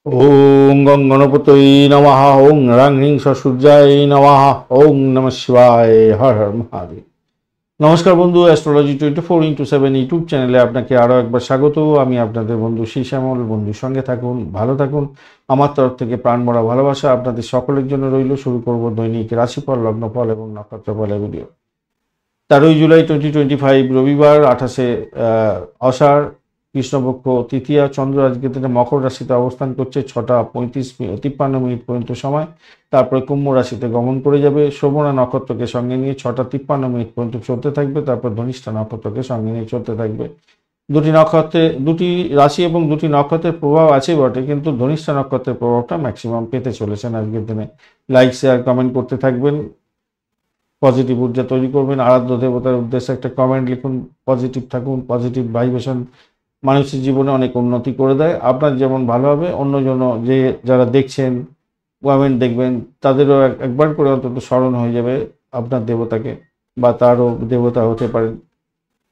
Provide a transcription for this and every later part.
ওং গং গণপতয়ে নমঃ। ওং রাং হ্রিং সূর্যায় নমঃ। ওং নমঃ শিবায়। হর হর মহাদেব। নমস্কার বন্ধু, অ্যাস্ট্রোলজি 24x7 ইউটিউব চ্যানেলে আপনাকে আরও একবার স্বাগত। আমি আপনাদের বন্ধু শ্রী শ্যামল। বন্ধুর সঙ্গে থাকুন, ভালো থাকুন। আমার তরফ থেকে প্রাণ ভরা ভালোবাসা আপনাদের সকলের জন্য রইল। শুরু করব দৈনিক রাশিফল, লগ্নফল এবং নক্ষত্রফলের ভিডিও। 13 জুলাই 2025 রবিবার, 28 আষাঢ়, কৃষ্ণপক্ষ তৃতীয়া। চন্দ্র আজকের দিনে মকর রাশিতে অবস্থান করছে 6:53 পর্যন্ত সময়। তারপরে কুম্ভ রাশিতে গমন করে যাবে। শ্রবণা নক্ষত্রকে সঙ্গে নিয়ে 6:53 পর্যন্ত চলতে থাকবে। তারপর ধনিষ্ঠা নক্ষত্রকে সঙ্গে নিয়ে চলতে থাকবে। দুটি রাশি এবং দুটি নক্ষত্রের প্রভাব আছে বটে, কিন্তু ধনিষ্ঠা নক্ষত্রের প্রভাবটা ম্যাক্সিমাম পেতে চলেছেন আজকের দিনে। লাইক, শেয়ার, কমেন্ট করতে থাকবেন, পজিটিভ ঊর্জা তৈরি করবেন। আরাধ্য দেবতার উদ্দেশ্যে একটা কমেন্ট লিখুন, পজিটিভ থাকুন। পজিটিভ ভাইব্রেশন মানুষের জীবনে অনেক উন্নতি করে দেয়। আপনার যেমন ভালো হবে, অন্যজন যারা দেখছেন কমেন্ট দেখবেন, তাদেরও একবার করে অন্তত স্মরণ হয়ে যাবে আপনার দেবতাকে, বা তারও দেবতা হতে পারেন।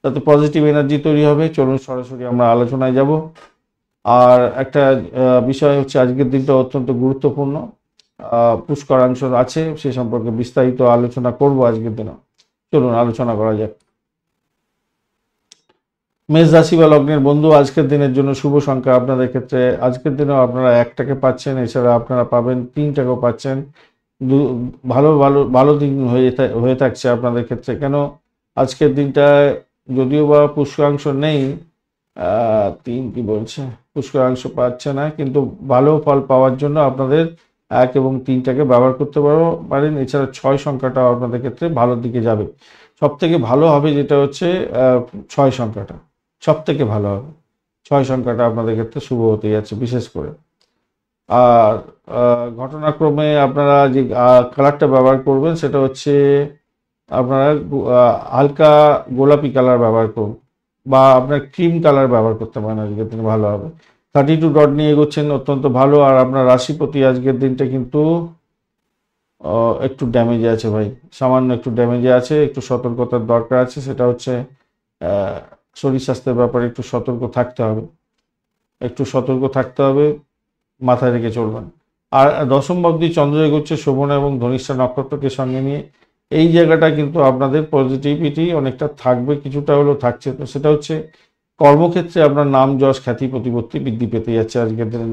তাতে পজিটিভ এনার্জি তৈরি হবে। চলুন সরাসরি আমরা আলোচনায় যাব। আর একটা বিষয় হচ্ছে, আজকের দিনটা অত্যন্ত গুরুত্বপূর্ণ। পুষ্করাংশ আছে, সে সম্পর্কে বিস্তারিত আলোচনা করব আজকের দিনে। চলুন আলোচনা করা যাক। মেষ রাশি বা লগ্নের বন্ধু, আজকের দিনের জন্য শুভ সংখ্যা আপনাদের ক্ষেত্রে আজকের দিনেও আপনারা 1টাকে পাচ্ছেন, এছাড়া আপনারা পাবেন 3টাকেও পাচ্ছেন। ভালো ভালো ভালো দিন হয়ে থাকছে আপনাদের ক্ষেত্রে। কেন আজকের দিনটায় যদিও বা পুষ্করাংশ নেই, তিন কি বলছে, পুষ্করাংশ পাচ্ছে না, কিন্তু ভালো ফল পাওয়ার জন্য আপনাদের 1 এবং 3টাকে ব্যবহার করতে পারেন। এছাড়া 6 সংখ্যাটাও আপনাদের ক্ষেত্রে ভালোর দিকে যাবে। সব থেকে ভালো হবে যেটা হচ্ছে 6 সংখ্যাটা সব থেকে ভালো হবে। 6 সংখ্যাটা আপনাদের ক্ষেত্রে শুভ হতে যাচ্ছে বিশেষ করে। আর ঘটনাক্রমে আপনারা যে কালারটা ব্যবহার করবেন সেটা হচ্ছে আপনারা হালকা গোলাপি কালার ব্যবহার করুন, বা আপনার ক্রিম কালার ব্যবহার করতে পারেন। আজকের দিনে ভালো হবে। 32 ডট নিয়ে এগোচ্ছেন, অত্যন্ত ভালো। আর আপনার রাশিপতি আজকের দিনটা কিন্তু একটু ড্যামেজে আছে ভাই, সামান্য একটু ড্যামেজে আছে। একটু সতর্কতার দরকার আছে। সেটা হচ্ছে শরীর স্বাস্থ্যের ব্যাপারে একটু সতর্ক থাকতে হবে, মাথায় রেখে চলবেন। আর দশম ভাবটি চন্দ্র এগোচ্ছে শোভনা এবং ধনিষ্ঠা নক্ষত্রকে সঙ্গে নিয়ে। এই জায়গাটা কিন্তু আপনাদের পজিটিভিটি অনেকটা থাকবে, কিছুটা হলেও থাকছে। তো সেটা হচ্ছে কর্মক্ষেত্রে আপনার নাম, যশ, খ্যাতি, প্রতিপত্তি বৃদ্ধি পেতে যাচ্ছে আজকের দিন,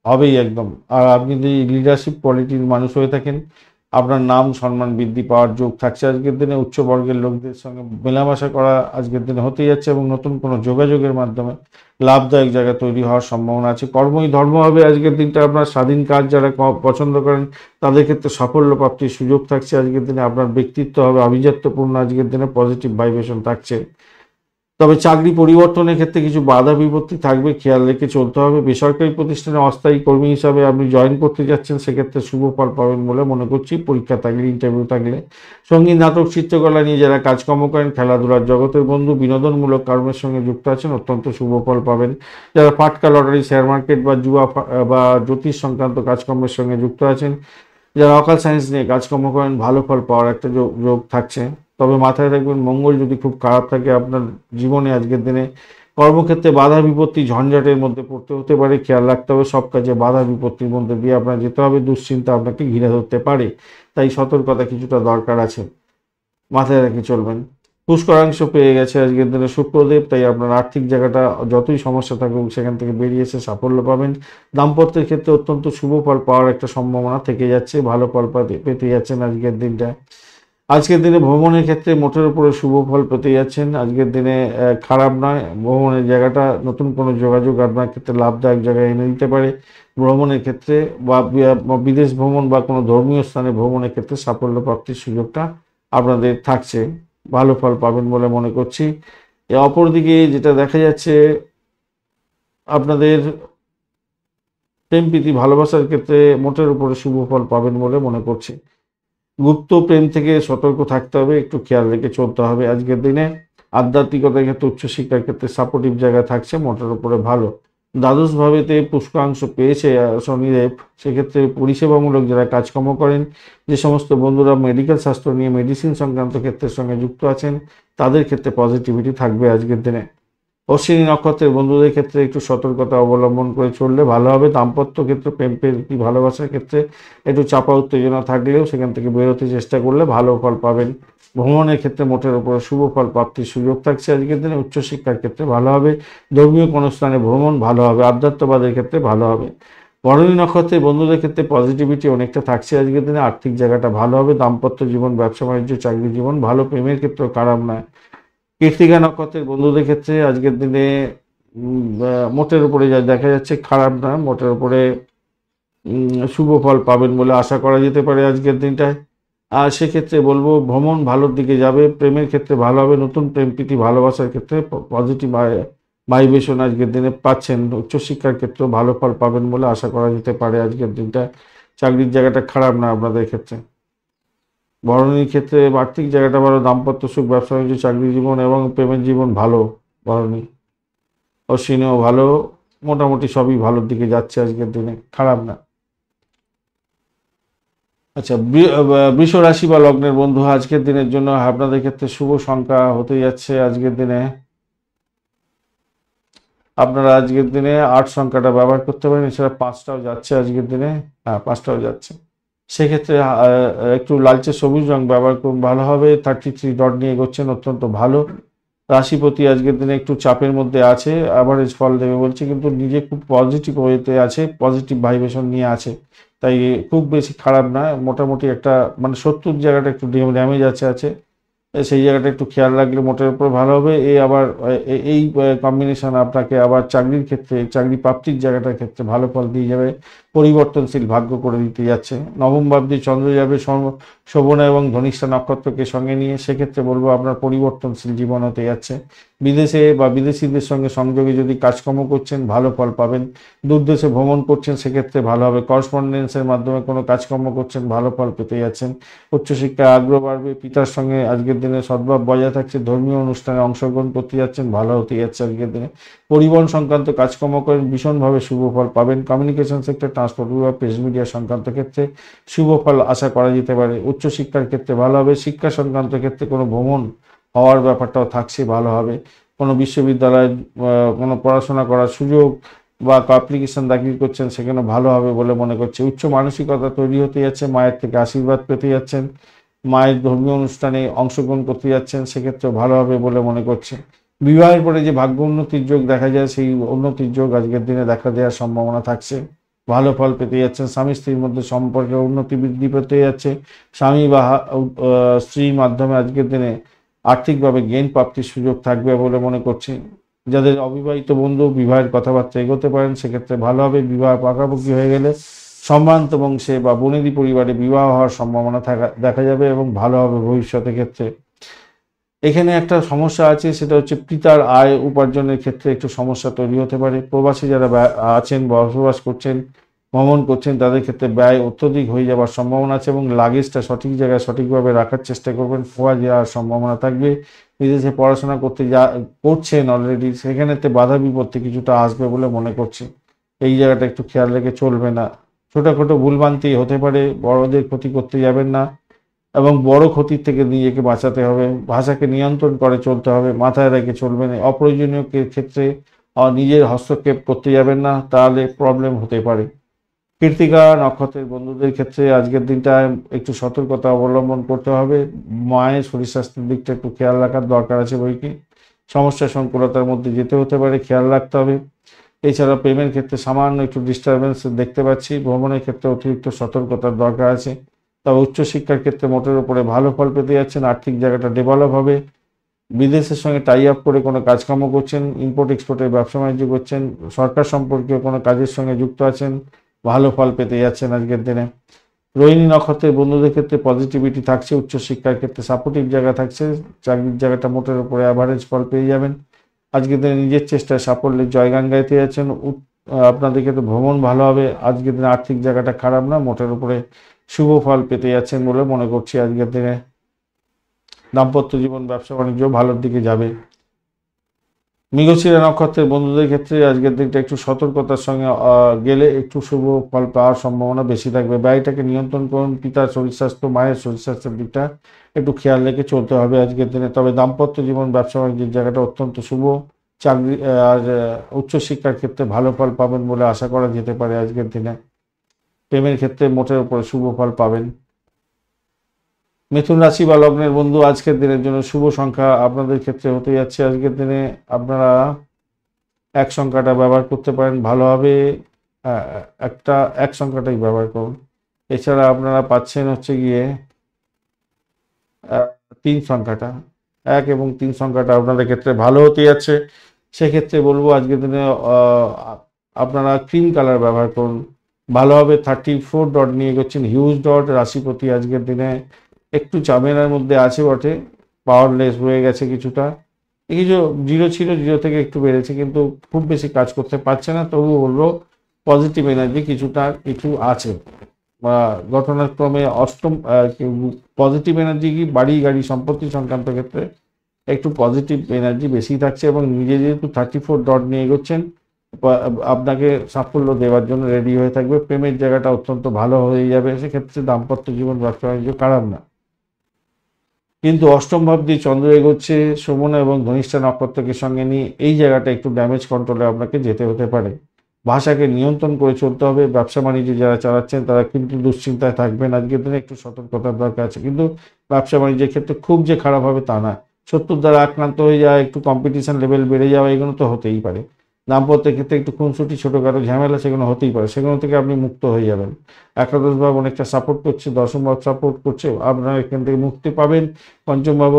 হবেই একদম। আর আপনি যদি লিডারশিপ কোয়ালিটির মানুষ হয়ে থাকেন, আপনার নাম সম্মান বৃদ্ধি পাওয়ার যোগ থাকছে আজকের দিনে। উচ্চবর্গের লোকদের সঙ্গে মেলামেশা করা আজকের দিনে হতে যাচ্ছে, এবং নতুন কোনো যোগাযোগের মাধ্যমে লাভদায়ক জায়গা তৈরি হওয়ার সম্ভাবনা আছে। কর্মই ধর্ম হবে আজকের দিনটা। আপনার স্বাধীন কাজ যারা পছন্দ করেন তাদের ক্ষেত্রে সাফল্য প্রাপ্তির সুযোগ থাকছে আজকের দিনে। আপনার ব্যক্তিত্ব হবে আভিজাত্যপূর্ণ আজকের দিনে, পজিটিভ ভাইব্রেশন থাকছে। তবে চাকরি পরিবর্তনের ক্ষেত্রে কিছু বাধা বিপত্তি থাকবে, খেয়াল রেখে চলতে হবে। বেসরকারি প্রতিষ্ঠানে অস্থায়ী কর্মী হিসাবে আপনি জয়েন করতে যাচ্ছেন, সেক্ষেত্রে শুভ ফল পাবেন বলে মনে করছি। পরীক্ষা থাকলে, ইন্টারভিউ থাকলে। সঙ্গীত, নাটক, চিত্রকলা নিয়ে যারা কাজকর্ম করেন, খেলাধুলার জগতের বন্ধু, বিনোদনমূলক কর্মের সঙ্গে যুক্ত আছেন, অত্যন্ত শুভ ফল পাবেন। যারা ফাটকা, লটারি, শেয়ার মার্কেট বা জুয়া বা জ্যোতিষ সংক্রান্ত কাজকর্মের সঙ্গে যুক্ত আছেন, যারা অকাল সায়েন্স নিয়ে কাজকর্ম করেন, ভালো ফল পাওয়ার একটা যোগ থাকছে। তবে মাথায় রাখবেন, মঙ্গল যদি খুব খারাপ থাকে আপনার জীবনে আজকের দিনে, কর্মক্ষেত্রে বাধা বিপত্তি, ঝঞ্ঝাটের মধ্যে পড়তে হতে পারে। খেয়াল রাখতে হবে, সব কাজে বাধা বিপত্তির মধ্যে দিয়ে আপনার যেতে হবে। দুশ্চিন্তা আপনাকে ঘিরে ধরতে পারে, তাই সতর্কতা কিছুটা দরকার আছে, মাথায় রেখে চলবেন। পুষ্করাংশ পেয়ে গেছে আজকের দিনে শুক্রদেব, তাই আপনার আর্থিক জায়গাটা যতই সমস্যা থাকুক সেখান থেকে বেরিয়ে এসে সাফল্য পাবেন। দাম্পত্যের ক্ষেত্রে অত্যন্ত শুভ ফল পাওয়ার একটা সম্ভাবনা থেকে যাচ্ছে, ভালো ফল পেতে যাচ্ছেন আজকের দিনটা। আজকের দিনে ভ্রমণের ক্ষেত্রে মোটের উপরে শুভ ফল পেতে যাচ্ছেন। আজকের দিনে খারাপ নয়, ভ্রমণের জায়গাটা নতুন কোনো যোগাযোগ আপনার ক্ষেত্রে লাভদায়ক জায়গায় এনে দিতে পারে। ভ্রমণের ক্ষেত্রে বা বিদেশ ভ্রমণ বা কোনো ধর্মীয় স্থানে ভ্রমণের ক্ষেত্রে সাফল্য প্রাপ্তির সুযোগটা আপনাদের থাকছে, ভালো ফল পাবেন বলে মনে করছি। অপরদিকে যেটা দেখা যাচ্ছে, আপনাদের প্রেম প্রীতি ভালোবাসার ক্ষেত্রে মোটের উপরে শুভ ফল পাবেন বলে মনে করছি। গুপ্ত প্রেম থেকে সতর্ক থাকতে হবে, একটু খেয়াল রেখে চলতে হবে আজকের দিনে। আধ্যাত্মিকতার ক্ষেত্রে, উচ্চশিক্ষার ক্ষেত্রে সাপোর্টিভ জায়গা থাকছে, মোটের উপরে ভালো। দ্বাদশ ভাবেতে পুষ্করাংশ পেয়েছে শনিদেব, সেক্ষেত্রে পরিষেবামূলক যারা কাজকর্ম করেন, যে সমস্ত বন্ধুরা মেডিকেল শাস্ত্র নিয়ে মেডিসিন সংক্রান্ত ক্ষেত্রের সঙ্গে যুক্ত আছেন, তাদের ক্ষেত্রে পজিটিভিটি থাকবে আজকের দিনে। অশ্বিনী নক্ষত্রের বন্ধুদের ক্ষেত্রে একটু সতর্কতা অবলম্বন করে চললে ভালো হবে। দাম্পত্য ক্ষেত্রে, প্রেম প্রীতি ভালোবাসার ক্ষেত্রে একটু চাপা উত্তেজনা থাকলেও সেখান থেকে বেরোতে চেষ্টা করলে ভালো ফল পাবেন। ভ্রমণের ক্ষেত্রে মোটের উপরে শুভ ফল প্রাপ্তির সুযোগ থাকছে আজকের দিনে। উচ্চশিক্ষার ক্ষেত্রে ভালো হবে। ধর্মীয় কোনো স্থানে ভ্রমণ ভালো হবে। আধ্যাত্মবাদের ক্ষেত্রে ভালো হবে। ভরণী নক্ষত্রের বন্ধুদের ক্ষেত্রে পজিটিভিটি অনেকটা থাকছে আজকের দিনে। আর্থিক জায়গাটা ভালো হবে। দাম্পত্য জীবন, ব্যবসা বাণিজ্য, চাকরি জীবন ভালো। প্রেমের ক্ষেত্রেও খারাপ নয়। কৃত্তিকা নক্ষত্রের বন্ধুদের ক্ষেত্রে আজকের দিনে মোটের উপরে যা দেখা যাচ্ছে খারাপ না, মোটের উপরে শুভ ফল পাবেন বলে আশা করা যেতে পারে আজকের দিনটায়। আর সেক্ষেত্রে বলবো ভ্রমণ ভালোর দিকে যাবে। প্রেমের ক্ষেত্রে ভালো হবে। নতুন প্রেম প্রীতি ভালোবাসার ক্ষেত্রে পজিটিভ ভাইব্রেশন আজকের দিনে পাচ্ছেন। উচ্চশিক্ষার ক্ষেত্রেও ভালো ফল পাবেন বলে আশা করা যেতে পারে আজকের দিনটা। চাকরির জায়গাটা খারাপ না আপনাদের ক্ষেত্রে। ভরণীর ক্ষেত্রে আর্থিক জায়গাটা ভালো। দাম্পত্য সুখ, ব্যবসা বাণিজ্য, চাকরি জীবন এবং প্রেমের জীবন ভালো ভরণী। অশ্বিনীও ভালো। মোটামুটি সবই ভালোর দিকে যাচ্ছে আজকের দিনে, খারাপ না। আচ্ছা, বৃষ রাশি বা লগ্নের বন্ধু আজকের দিনের জন্য আপনাদের ক্ষেত্রে শুভ সংখ্যা হতে যাচ্ছে আজকের দিনে। আপনারা আজকের দিনে 8 সংখ্যাটা ব্যবহার করতে পারেন। এছাড়া 5টাও যাচ্ছে আজকের দিনে। হ্যাঁ, 5টাও যাচ্ছে। সেক্ষেত্রে একটু লালচে সবুজ রং ব্যবহার করুন, ভালো হবে। 33 ডট নিয়ে এগোচ্ছেন, অত্যন্ত ভালো। রাশিপতি আজকের দিনে একটু চাপের মধ্যে আছে, অ্যাভারেজ ফল দেবে বলছে, কিন্তু নিজে খুব পজিটিভ ওয়েতে আছে, পজিটিভ ভাইব্রেশন নিয়ে আছে, তাই খুব বেশি খারাপ না। মোটামুটি একটা মানে 70 জায়গাটা একটু ড্যামেজ আছে, সেই জায়গাটা একটু খেয়াল রাখলে মোটের উপর ভালো হবে। আবার এই কম্বিনেশন আপনাকে আবার চাকরির ক্ষেত্রে, চাকরি প্রাপ্তির জায়গাটার ক্ষেত্রে ভালো ফল দিয়ে যাবে। পরিবর্তনশীল ভাগ্য করে দিতে যাচ্ছে। নবম ভাবটি চন্দ্র যাবে শোভনা এবং ধনিষ্ঠা নক্ষত্রকে সঙ্গে নিয়ে। সেক্ষেত্রে বলবো আপনার পরিবর্তনশীল জীবন হতে যাচ্ছে। বিদেশে বা বিদেশিদের সঙ্গে সংযোগে যদি কাজকর্ম করছেন ভালো ফল পাবেন। দূরদেশে ভ্রমণ করছেন সেক্ষেত্রে ভালো হবে। করসপন্ডেন্সের মাধ্যমে কোনো কাজকর্ম করছেন ভালো ফল পেতে যাচ্ছেন। উচ্চশিক্ষায় আগ্রহ বাড়বে। পিতার সঙ্গে আজকের দিনে সদ্ভাব বজায় থাকছে। ধর্মীয় অনুষ্ঠানে অংশগ্রহণ করতে যাচ্ছেন, ভালো হতে যাচ্ছে আজকের দিনে। পরিবহন সংক্রান্ত কাজকর্ম করেন, ভীষণভাবে শুভ ফল পাবেন। কমিউনিকেশন সেক্টর, ট্রান্সপোর্ট বিভাগ, প্রেস মিডিয়া সংক্রান্ত ক্ষেত্রে শুভ ফল আশা করা যেতে পারে। উচ্চশিক্ষার ক্ষেত্রে ভালো হবে। শিক্ষা সংক্রান্ত ক্ষেত্রে কোনো ভ্রমণ হওয়ার ব্যাপারটাও থাকছে, ভালো হবে। কোনো বিশ্ববিদ্যালয়ে কোনো পড়াশোনা করার সুযোগ বা অ্যাপ্লিকেশন দাখিল করছেন, সেখানে ভালো হবে বলে মনে করছে। উচ্চ মানসিকতা তৈরি হতে যাচ্ছে। মায়ের থেকে আশীর্বাদ পেতে যাচ্ছেন। মায়ের ধর্মীয় অনুষ্ঠানে অংশগ্রহণ করতে যাচ্ছেন, সেক্ষেত্রে ভালো হবে বলে মনে করছে। বিবাহের পরে যে ভাগ্য উন্নতির যোগ দেখা যায়, সেই উন্নতির যোগ আজকের দিনে দেখা দেওয়ার সম্ভাবনা থাকছে। ভালো ফল পেতে যাচ্ছেন। স্বামী স্ত্রীর মধ্যে সম্পর্কের উন্নতি বৃদ্ধি পেতে যাচ্ছে। স্বামী বা স্ত্রীর মাধ্যমে আজকের দিনে আর্থিকভাবে জ্ঞান প্রাপ্তির সুযোগ থাকবে বলে মনে করছি। যাদের অবিবাহিত বন্ধু বিবাহের কথাবার্তা এগোতে পারেন, সেক্ষেত্রে ভালো হবে। বিবাহ পাকাপাকি হয়ে গেলে সম্ভ্রান্ত বংশে বা বনেদি পরিবারে বিবাহ হওয়ার সম্ভাবনা দেখা যাবে এবং ভালো হবে ভবিষ্যতের ক্ষেত্রে। এখানে একটা সমস্যা আছে, সেটা হচ্ছে পিতার আয় উপার্জনের ক্ষেত্রে একটু সমস্যা তৈরি হতে পারে। প্রবাসী যারা আছেন, বসবাস করছেন, ভ্রমণ করছেন, তাদের ক্ষেত্রে ব্যয় অত্যধিক হয়ে যাওয়ার সম্ভাবনা আছে এবং লাগেজটা সঠিক জায়গায় সঠিকভাবে রাখার চেষ্টা করবেন। খোয়া যাওয়ার সম্ভাবনা থাকবে। বিদেশে পড়াশোনা করছেন অলরেডি, সেখানেতে বাধা বিপত্তি কিছুটা আসবে বলে মনে করছি। এই জায়গাটা একটু খেয়াল রেখে চলবে না। ছোটোখাটো ভুলভ্রান্তি হতে পারে, বড়দের ক্ষতি করতে যাবেন না এবং বড় ক্ষতির থেকে নিজেকে বাঁচাতে হবে। ভাষাকে নিয়ন্ত্রণ করে চলতে হবে, মাথায় রেখে চলবে না। অপ্রয়োজনীয় ক্ষেত্রে নিজের হস্তক্ষেপ করতে যাবেন না, তাহলে প্রবলেম হতে পারে। কৃত্তিকা নক্ষত্রের বন্ধুদের ক্ষেত্রে আজকের দিনটায় একটু সতর্কতা অবলম্বন করতে হবে। মায়ের শরীর স্বাস্থ্যের দিকটা একটু খেয়াল রাখার দরকার আছে বইকি। সমস্যা সংকুলতার মধ্যে যেতে হতে পারে, খেয়াল রাখতে হবে। এছাড়া প্রেমের ক্ষেত্রে সামান্য একটু ডিস্টারবেন্স দেখতে পাচ্ছি। ভ্রমণের ক্ষেত্রে অতিরিক্ত সতর্কতার দরকার আছে। তবে উচ্চশিক্ষার ক্ষেত্রে মোটের উপরে ভালো ফল পেতে যাচ্ছেন। আর্থিক জায়গাটা ডেভেলপ হবে। বিদেশের সঙ্গে টাই আপ করে কোনো কাজকর্ম করছেন, ইম্পোর্ট এক্সপোর্টের ব্যবসা বাণিজ্য করছেন, সরকার সম্পর্কীয় কোনো কাজের সঙ্গে যুক্ত আছেন, ভালো ফল পেতে যাচ্ছেন আজকের দিনে। রোহিণী নক্ষত্রের বন্ধুদের ক্ষেত্রে পজিটিভিটি থাকছে। উচ্চশিক্ষার ক্ষেত্রে সাপোর্টিভ জায়গা থাকছে। চাকরির জায়গাটা মোটের উপরে অ্যাভারেজ ফল পেয়ে যাবেন। আজকের দিনে নিজের চেষ্টায় সাফল্যের জয়গান গাইতে যাচ্ছেন। আপনাদের ক্ষেত্রে ভ্রমণ ভালো হবে। আজকের দিনে আর্থিক জায়গাটা খারাপ না, মোটের উপরে শুভ ফল পেতে যাচ্ছেন বলে মনে করছি আজকের দিনে। দাম্পত্য জীবন, ব্যবসা বাণিজ্য ভালোর দিকে যাবে। মৃগশিরা নক্ষত্রের বন্ধুদের ক্ষেত্রে আজকের দিনটা একটু সতর্কতার সঙ্গে গেলে একটু শুভ ফল পাওয়ার সম্ভাবনা বেশি থাকবে। ব্যয়টাকে নিয়ন্ত্রণ করুন। পিতার শরীর স্বাস্থ্য, মায়ের শরীর স্বাস্থ্যের দিকটা একটু খেয়াল রেখে চলতে হবে আজকের দিনে। তবে দাম্পত্য জীবন, ব্যবসা বাণিজ্যের জায়গাটা অত্যন্ত শুভ। চাকরি আর উচ্চশিক্ষার ক্ষেত্রে ভালো ফল পাবেন বলে আশা করা যেতে পারে আজকের দিনে। প্রেমের ক্ষেত্রে মোটের উপরে শুভ ফল পাবেন। মিথুন রাশি বা লগ্নের বন্ধু, আজকের দিনের জন্য শুভ সংখ্যা আপনাদের ক্ষেত্রে হতে যাচ্ছে আজকের দিনে আপনারা এক সংখ্যাটা ব্যবহার করতে পারেন, ভালো হবে। আহ, একটা এক সংখ্যাটাই ব্যবহার করুন। এছাড়া আপনারা পাচ্ছেন হচ্ছে গিয়ে আহ, 3 সংখ্যাটা, 1 এবং 3 সংখ্যাটা আপনাদের ক্ষেত্রে ভালো হতে যাচ্ছে। সেক্ষেত্রে বলবো আজকের দিনে আপনারা ক্রিম কালার ব্যবহার করুন, ভালো হবে। 34 ডট নিয়ে গেছেন, হিউজ ডট। রাশিপতি আজকের দিনে একটু ঝামেলার মধ্যে আছে বটে, পাওয়ারলেস হয়ে গেছে কিছুটা। কিছু জিরো ছিল, জিরো থেকে একটু বেড়েছে, কিন্তু খুব বেশি কাজ করতে পারছে না। তবুও বলবো পজিটিভ এনার্জি কিছুটা কিছু আছে। বা ঘটনাক্রমে অষ্টম পজিটিভ এনার্জি কি বাড়ি গাড়ি সম্পত্তি সংক্রান্ত ক্ষেত্রে একটু পজিটিভ এনার্জি বেশি থাকছে, এবং নিজে যেহেতু 34 ডট নিয়ে এগোচ্ছেন, আপনাকে সাফল্য দেওয়ার জন্য রেডি হয়ে থাকবে। প্রেমের জায়গাটা অত্যন্ত ভালো হয়ে যাবে, সেক্ষেত্রে দাম্পত্য জীবন ব্যবসা বাণিজ্য খারাপ না। কিন্তু অষ্টম ভাব দিয়ে চন্দ্র এগোচ্ছে শোভনা এবং ধনিষ্ঠা নক্ষত্রকে সঙ্গে নিয়ে, এই জায়গাটা একটু ড্যামেজ কন্ট্রোলে আপনাকে যেতে হতে পারে। ভাষাকে নিয়ন্ত্রণ করে চলতে হবে। ব্যবসা বাণিজ্য যারা চালাচ্ছেন তারা কিন্তু দুশ্চিন্তায় থাকবেন, আজকের দিনে একটু সতর্কতার দরকার আছে। কিন্তু ব্যবসা বাণিজ্যের ক্ষেত্রে খুব যে খারাপ হবে তা না। শত্রুর দ্বারা আক্রান্ত হয়ে যাওয়া, একটু কম্পিটিশন লেভেল বেড়ে যাওয়া, এগুলো তো হতেই পারে। দাম্পত্যের ক্ষেত্রে একটু খুনসুটি ছোটোখাটো ঝামেলা সেগুলো হতেই পারে, সেগুলো থেকে আপনি মুক্ত হয়ে যাবেন। একাদশ ভাব অনেকটা সাপোর্ট করছে, দশম ভাব সাপোর্ট করছে, আপনারা এখান থেকে মুক্তি পাবেন। পঞ্চম ভাব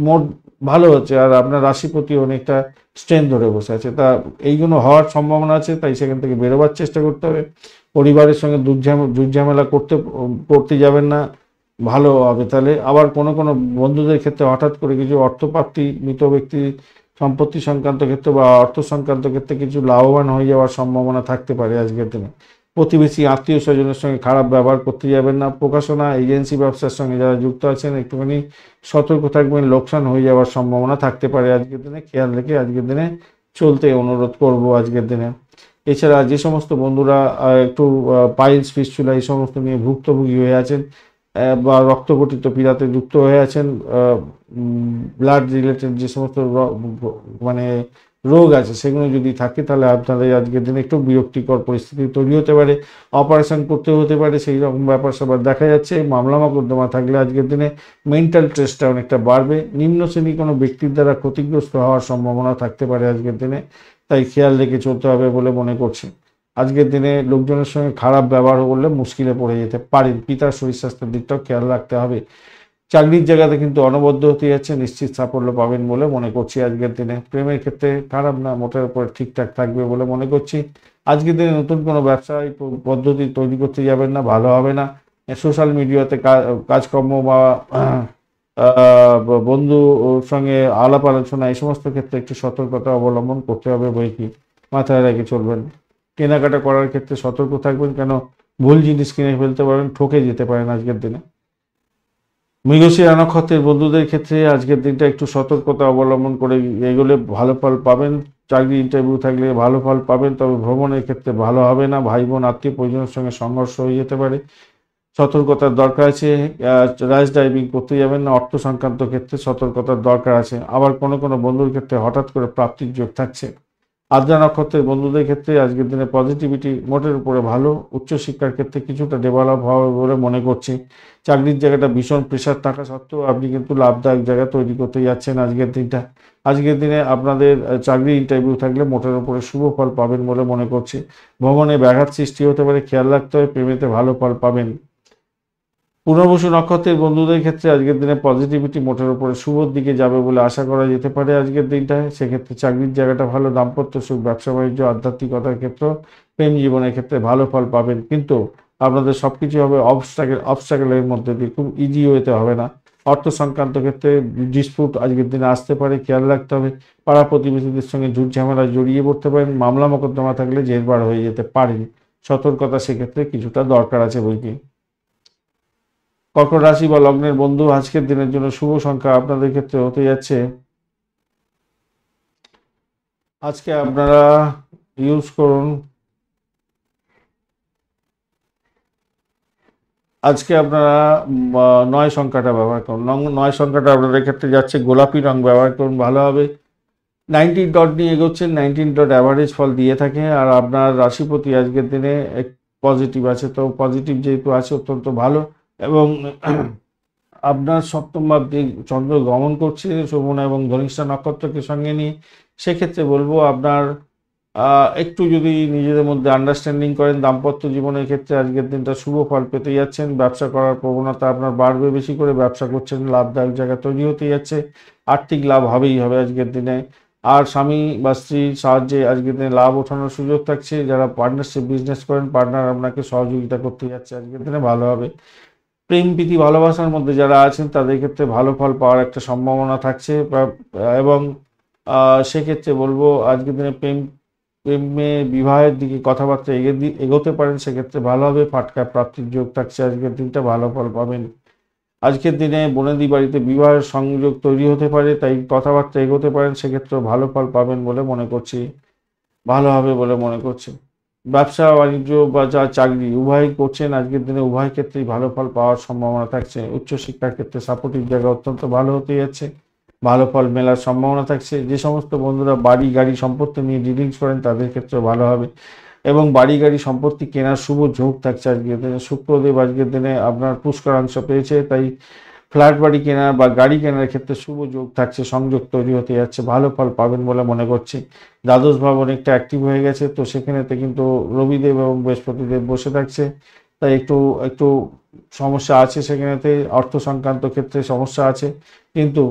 মোট ভালো হচ্ছে, আর আপনার রাশিপতি অনেকটা স্ট্রেন্থ ধরে বসে আছে, তা এইগুলো হওয়ার সম্ভাবনা আছে। তাই সেখান থেকে বেরোবার চেষ্টা করতে হবে। পরিবারের সঙ্গে ঝামেলা করতে যাবেন না, ভালো হবে। তাহলে আবার কোনো কোনো বন্ধুদের ক্ষেত্রে হঠাৎ করে কিছু অর্থপ্রাপ্তি, মৃত ব্যক্তি সম্পত্তি সংক্রান্ত ক্ষেত্রে বা অর্থ সংক্রান্ত ক্ষেত্রে কিছু লাভবান হয়ে যাওয়ার সম্ভাবনা থাকতে পারে আজকের দিনে। প্রতিবেশী আত্মীয় স্বজনের সঙ্গে খারাপ ব্যবহার করতে যাবেন না। প্রকাশনা এজেন্সি ব্যবসার সঙ্গে যারা যুক্ত আছেন একটুখানি সতর্ক থাকবেন, লোকসান হয়ে যাওয়ার সম্ভাবনা থাকতে পারে আজকের দিনে। খেয়াল রেখে আজকের দিনে চলতে অনুরোধ করব আজকের দিনে। এছাড়া যে সমস্ত বন্ধুরা একটু পাইলস ফিস্টুলা এই সমস্ত নিয়ে ভুক্তভোগী হয়ে আছেন, বা রক্তগঠিত পীড়াতে যুক্ত হয়ে আছেন, ব্লাড রিলেটেড যে সমস্ত মানে রোগ আছে সেগুলো যদি থাকে, তাহলে আপনাদের আজকের দিনে একটু বিরক্তিকর পরিস্থিতি তৈরি হতে পারে, অপারেশন করতে হতে পারে, সেই রকম ব্যাপার স্যাপার দেখা যাচ্ছে। মামলা মোকদ্দমা থাকলে আজকের দিনে মেন্টাল স্ট্রেসটা অনেকটা বাড়বে। নিম্ন শ্রেণী কোনো ব্যক্তির দ্বারা ক্ষতিগ্রস্ত হওয়ার সম্ভাবনা থাকতে পারে আজকের দিনে, তাই খেয়াল রেখে চলতে হবে বলে মনে করছি। আজকের দিনে লোকজনের সঙ্গে খারাপ ব্যবহার করলে মুশকিলে পড়ে যেতে পারেন। পিতার শরীর স্বাস্থ্যের দিকটাও খেয়াল রাখতে হবে। চাকরির জায়গাতে কিন্তু অনবদ্য হতে যাচ্ছে, নিশ্চিত সাফল্য পাবেন বলে মনে করছি আজকের দিনে। প্রেমের ক্ষেত্রে খারাপ না, মোটের উপরে ঠিকঠাক থাকবে বলে মনে করছি। আজকের দিনে নতুন কোনো ব্যবসায়ী পদ্ধতি তৈরি করতে যাবেন না, ভালো হবে না। সোশ্যাল মিডিয়াতে কাজকর্ম বা বন্ধু সঙ্গে আলাপ আলোচনা এই সমস্ত ক্ষেত্রে একটু সতর্কতা অবলম্বন করতে হবে বই কি, মাথায় রেখে চলবেন। কেনাকাটা করার ক্ষেত্রে সতর্ক থাকবেন, কেন ভুল জিনিস কিনে ফেলতে পারেন, ঠকে যেতে পারেন আজকের দিনে। মৃগশিরা নক্ষত্রের বন্ধুদের ক্ষেত্রে আজকের দিনটা একটু সতর্কতা অবলম্বন করে এগোলে ভালো ফল পাবেন। চাকরি ইন্টারভিউ থাকলে ভালো ফল পাবেন, তবে ভ্রমণের ক্ষেত্রে ভালো হবে না। ভাই বোন আত্মীয় পরিজনের সঙ্গে সংঘর্ষ হয়ে যেতে পারে, সতর্কতার দরকার আছে। র্যাশ ড্রাইভিং করতে যাবেন না। অর্থ সংক্রান্ত ক্ষেত্রে সতর্কতার দরকার আছে। আবার কোনো কোনো বন্ধুর ক্ষেত্রে হঠাৎ করে প্রাপ্তির যোগ থাকছে। আদ্রা নক্ষত্রের বন্ধুদের ক্ষেত্রে আজকের দিনে পজিটিভিটি মোটের উপরে ভালো। উচ্চশিক্ষার ক্ষেত্রে কিছুটা ডেভেলপ হবে বলে মনে করছি। চাকরির জায়গাটা ভীষণ প্রেশার থাকা সত্ত্বেও আপনি কিন্তু লাভদায়ক জায়গা তৈরি করতে যাচ্ছেন আজকের দিনটা। আজকের দিনে আপনাদের চাকরি ইন্টারভিউ থাকলে মোটের উপরে শুভ ফল পাবেন বলে মনে করছি। ভ্রমণে ব্যাঘাত সৃষ্টি হতে পারে, খেয়াল রাখতে হবে। প্রেমেতে ভালো ফল পাবেন। পুনর্বসু নক্ষত্রের বন্ধুদের ক্ষেত্রে আজকের দিনে পজিটিভিটি মোটের উপরে শুভর দিকে যাবে বলে আশা করা যেতে পারে আজকের দিনটায়। সেক্ষেত্রে চাকরির জায়গাটা ভালো, দাম্পত্য সুখ, ব্যবসা বাণিজ্য, আধ্যাত্মিকতার ক্ষেত্র, প্রেম জীবনের ক্ষেত্রে ভালো ফল পাবেন। কিন্তু আপনাদের সবকিছু হবে অবস্টাকেলের মধ্যে দিয়ে, খুব ইজি ওয়েতে হবে না। অর্থ সংক্রান্ত ক্ষেত্রে ডিসপুট আজকের দিনে আসতে পারে, খেয়াল রাখতে হবে। পাড়া প্রতিবেশীদের সঙ্গে ঝুট ঝামেলায় জড়িয়ে পড়তে পারেন। মামলা মোকদ্দমা থাকলে জেরবার হয়ে যেতে পারেন। সতর্কতা সেক্ষেত্রে কিছুটা দরকার আছে বইকি। কর্কট রাশি বা লগ্নের বন্ধু, আজকের দিনের জন্য শুভ সংখ্যা আপনাদের ক্ষেত্রে হতে যাচ্ছে, আজকে আপনারা ইউজ করুন, আজকে আপনারা 9 সংখ্যাটা ব্যবহার করুন। 9 সংখ্যাটা আপনাদের ক্ষেত্রে যাচ্ছে, গোলাপি রং ব্যবহার করুন, ভালো হবে। 19 ডট নিয়ে এগোচ্ছেন, 19 ডট অ্যাভারেজ ফল দিয়ে থাকে। আর আপনার রাশিপতি আজকের দিনে পজিটিভ আছে, তো পজিটিভ যেহেতু আছে অত্যন্ত ভালো। এবং আপনার সপ্তম ভাবে চন্দ্র গমন করছে শোভনা এবং ধনিষ্ঠা নক্ষত্রকে সঙ্গে নিয়ে, সেক্ষেত্রে বলবো আপনার একটু যদি নিজেদের মধ্যে আন্ডারস্ট্যান্ডিং করেন, দাম্পত্য জীবনের ক্ষেত্রে আজকের দিনটা শুভ ফল পেতে যাচ্ছেন। ব্যবসা করার প্রবণতা আপনার বাড়বে, বেশি করে ব্যবসা করছেন, লাভদায়ক জায়গা তৈরি হতে যাচ্ছে, আর্থিক লাভ হবেই হবে আজকের দিনে। আর স্বামী বা স্ত্রীর সাহায্যে আজকের দিনে লাভ ওঠানোর সুযোগ থাকছে। যারা পার্টনারশিপ বিজনেস করেন, পার্টনার আপনাকে সহযোগিতা করতে যাচ্ছে, আজকের দিনে ভালো হবে। প্রেম প্রীতি ভালোবাসার মধ্যে যারা আছেন তাদের ক্ষেত্রে ভালো ফল পাওয়ার একটা সম্ভাবনা থাকছে। এবং সেক্ষেত্রে বলবো আজকের দিনে প্রেমে বিবাহের দিকে কথাবার্তা এগোতে পারেন, সেক্ষেত্রে ভালো হবে। ফাটকা প্রাপ্তির যোগ থাকছে, আজকের দিনটা ভালো ফল পাবেন। আজকের দিনে বনেদি বাড়িতে বিবাহের সংযোগ তৈরি হতে পারে, তাই কথাবার্তা এগোতে পারেন, সেক্ষেত্রে ভালো ফল পাবেন বলে মনে করছি, ভালো হবে বলে মনে করছি। ব্যবসা বাণিজ্য বা যা চাকরি উভয় করছেন, আজকের দিনে উভয় ক্ষেত্রেই ভালো ফল পাওয়ার সম্ভাবনা থাকছে। উচ্চশিক্ষার ক্ষেত্রে সাপোর্টিভ জায়গা অত্যন্ত ভালো হতে যাচ্ছে, ভালো ফল মেলার সম্ভাবনা থাকছে। যে সমস্ত বন্ধুরা বাড়ি গাড়ি সম্পত্তি নিয়ে ডিলিংস করেন তাদের ক্ষেত্রে ভালো হবে, এবং বাড়ি গাড়ি সম্পত্তি কেনার শুভ ঝোঁক থাকছে আজকের দিনে। শুক্রদেব আজকের দিনে আপনার পুষ্করাংশ পেয়েছে, তাই ফ্ল্যাট বাড়ি কেনার বা গাড়ি কেনার ক্ষেত্রে শুভ যোগ থাকছে, সংযোগ তৈরি হতে যাচ্ছে, ভালো ফল পাবেন বলে মনে করছি। দ্বাদশ ভাব অনেকটা অ্যাক্টিভ হয়ে গেছে, তো সেখানেতে কিন্তু রবিদেব এবং বৃহস্পতিদেব বসে থাকছে, তাই একটু একটু সমস্যা আছে সেখানেতে। অর্থ সংক্রান্ত ক্ষেত্রে সমস্যা আছে, কিন্তু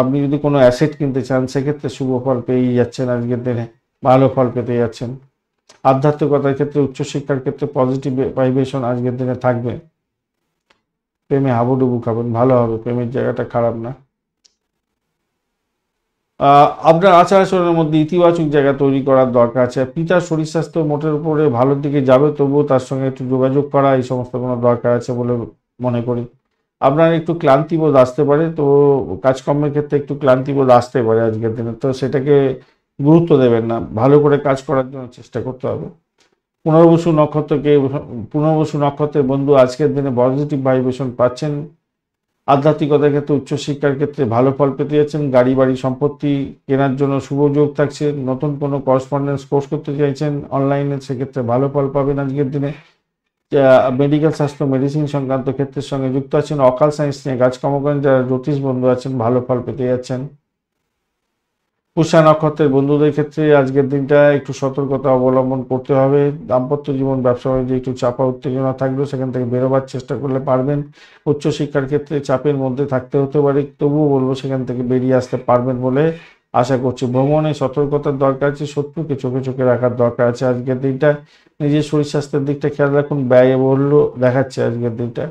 আপনি যদি কোনো অ্যাসেট কিনতে চান সেক্ষেত্রে শুভ ফল পেয়েই যাচ্ছেন, আজকের দিনে ভালো ফল পেতে যাচ্ছেন। আধ্যাত্মিকতার ক্ষেত্রে উচ্চশিক্ষার ক্ষেত্রে পজিটিভ ভাইব্রেশন আজকের দিনে থাকবে। প্রেমে হাবুডুবু খাবেন, ভালো হবে, প্রেমের জায়গাটা খারাপ না। আপনার আচার আচরণের মধ্যে ইতিবাচক জায়গা তৈরি করার দরকার আছে। পিতার শরীর স্বাস্থ্য মোটের উপরে ভালোর দিকে যাবে, তবুও তার সঙ্গে একটু যোগাযোগ করা এই সমস্ত কোনো দরকার আছে বলে মনে করি। আপনার একটু ক্লান্তিবোধ আসতে পারে, তো কাজকর্মের ক্ষেত্রে একটু ক্লান্তিবোধ আসতে পারে আজকের দিনে, তো সেটাকে গুরুত্ব দেবেন না, ভালো করে কাজ করার জন্য চেষ্টা করতে হবে। পুনর্বসু নক্ষত্রের বন্ধু আজকের দিনে পজিটিভ ভাইব্রেশন পাচ্ছেন। আধ্যাত্মিকতার ক্ষেত্রে উচ্চশিক্ষার ক্ষেত্রে ভালো ফল পেতে যাচ্ছেন। গাড়ি বাড়ি সম্পত্তি কেনার জন্য শুভ যোগ থাকছে। নতুন কোনো করসপন্ডেন্স কোর্স করতে চাইছেন অনলাইনে, সেক্ষেত্রে ভালো ফল পাবেন আজকের দিনে। মেডিকেল স্বাস্থ্য মেডিসিন সংক্রান্ত ক্ষেত্রের সঙ্গে যুক্ত আছেন। অকাল সায়েন্স নিয়ে কাজকর্ম করেন যারা জ্যোতিষ বন্ধু আছেন, ভালো ফল পেতে যাচ্ছেন। পুষ্যা নক্ষত্রের বন্ধুদের ক্ষেত্রে আজকের দিনটা একটু সতর্কতা অবলম্বন করতে হবে। দাম্পত্য জীবন ব্যবসা বাণিজ্যে একটু চাপা উত্তেজনা থাকলেও সেখান থেকে বেরোবার চেষ্টা করলে পারবেন। উচ্চশিক্ষার ক্ষেত্রে চাপের মধ্যে থাকতে হতে পারে, তবুও বলবো সেখান থেকে বেরিয়ে আসতে পারবেন বলে আশা করছি। ভ্রমণে সতর্কতার দরকার আছে, শত্রুকে চোখে চোখে রাখার দরকার আছে আজকের দিনটা। নিজের শরীর স্বাস্থ্যের দিকটা খেয়াল রাখুন, ব্যয়বহুল্য দেখাচ্ছে আজকের দিনটা।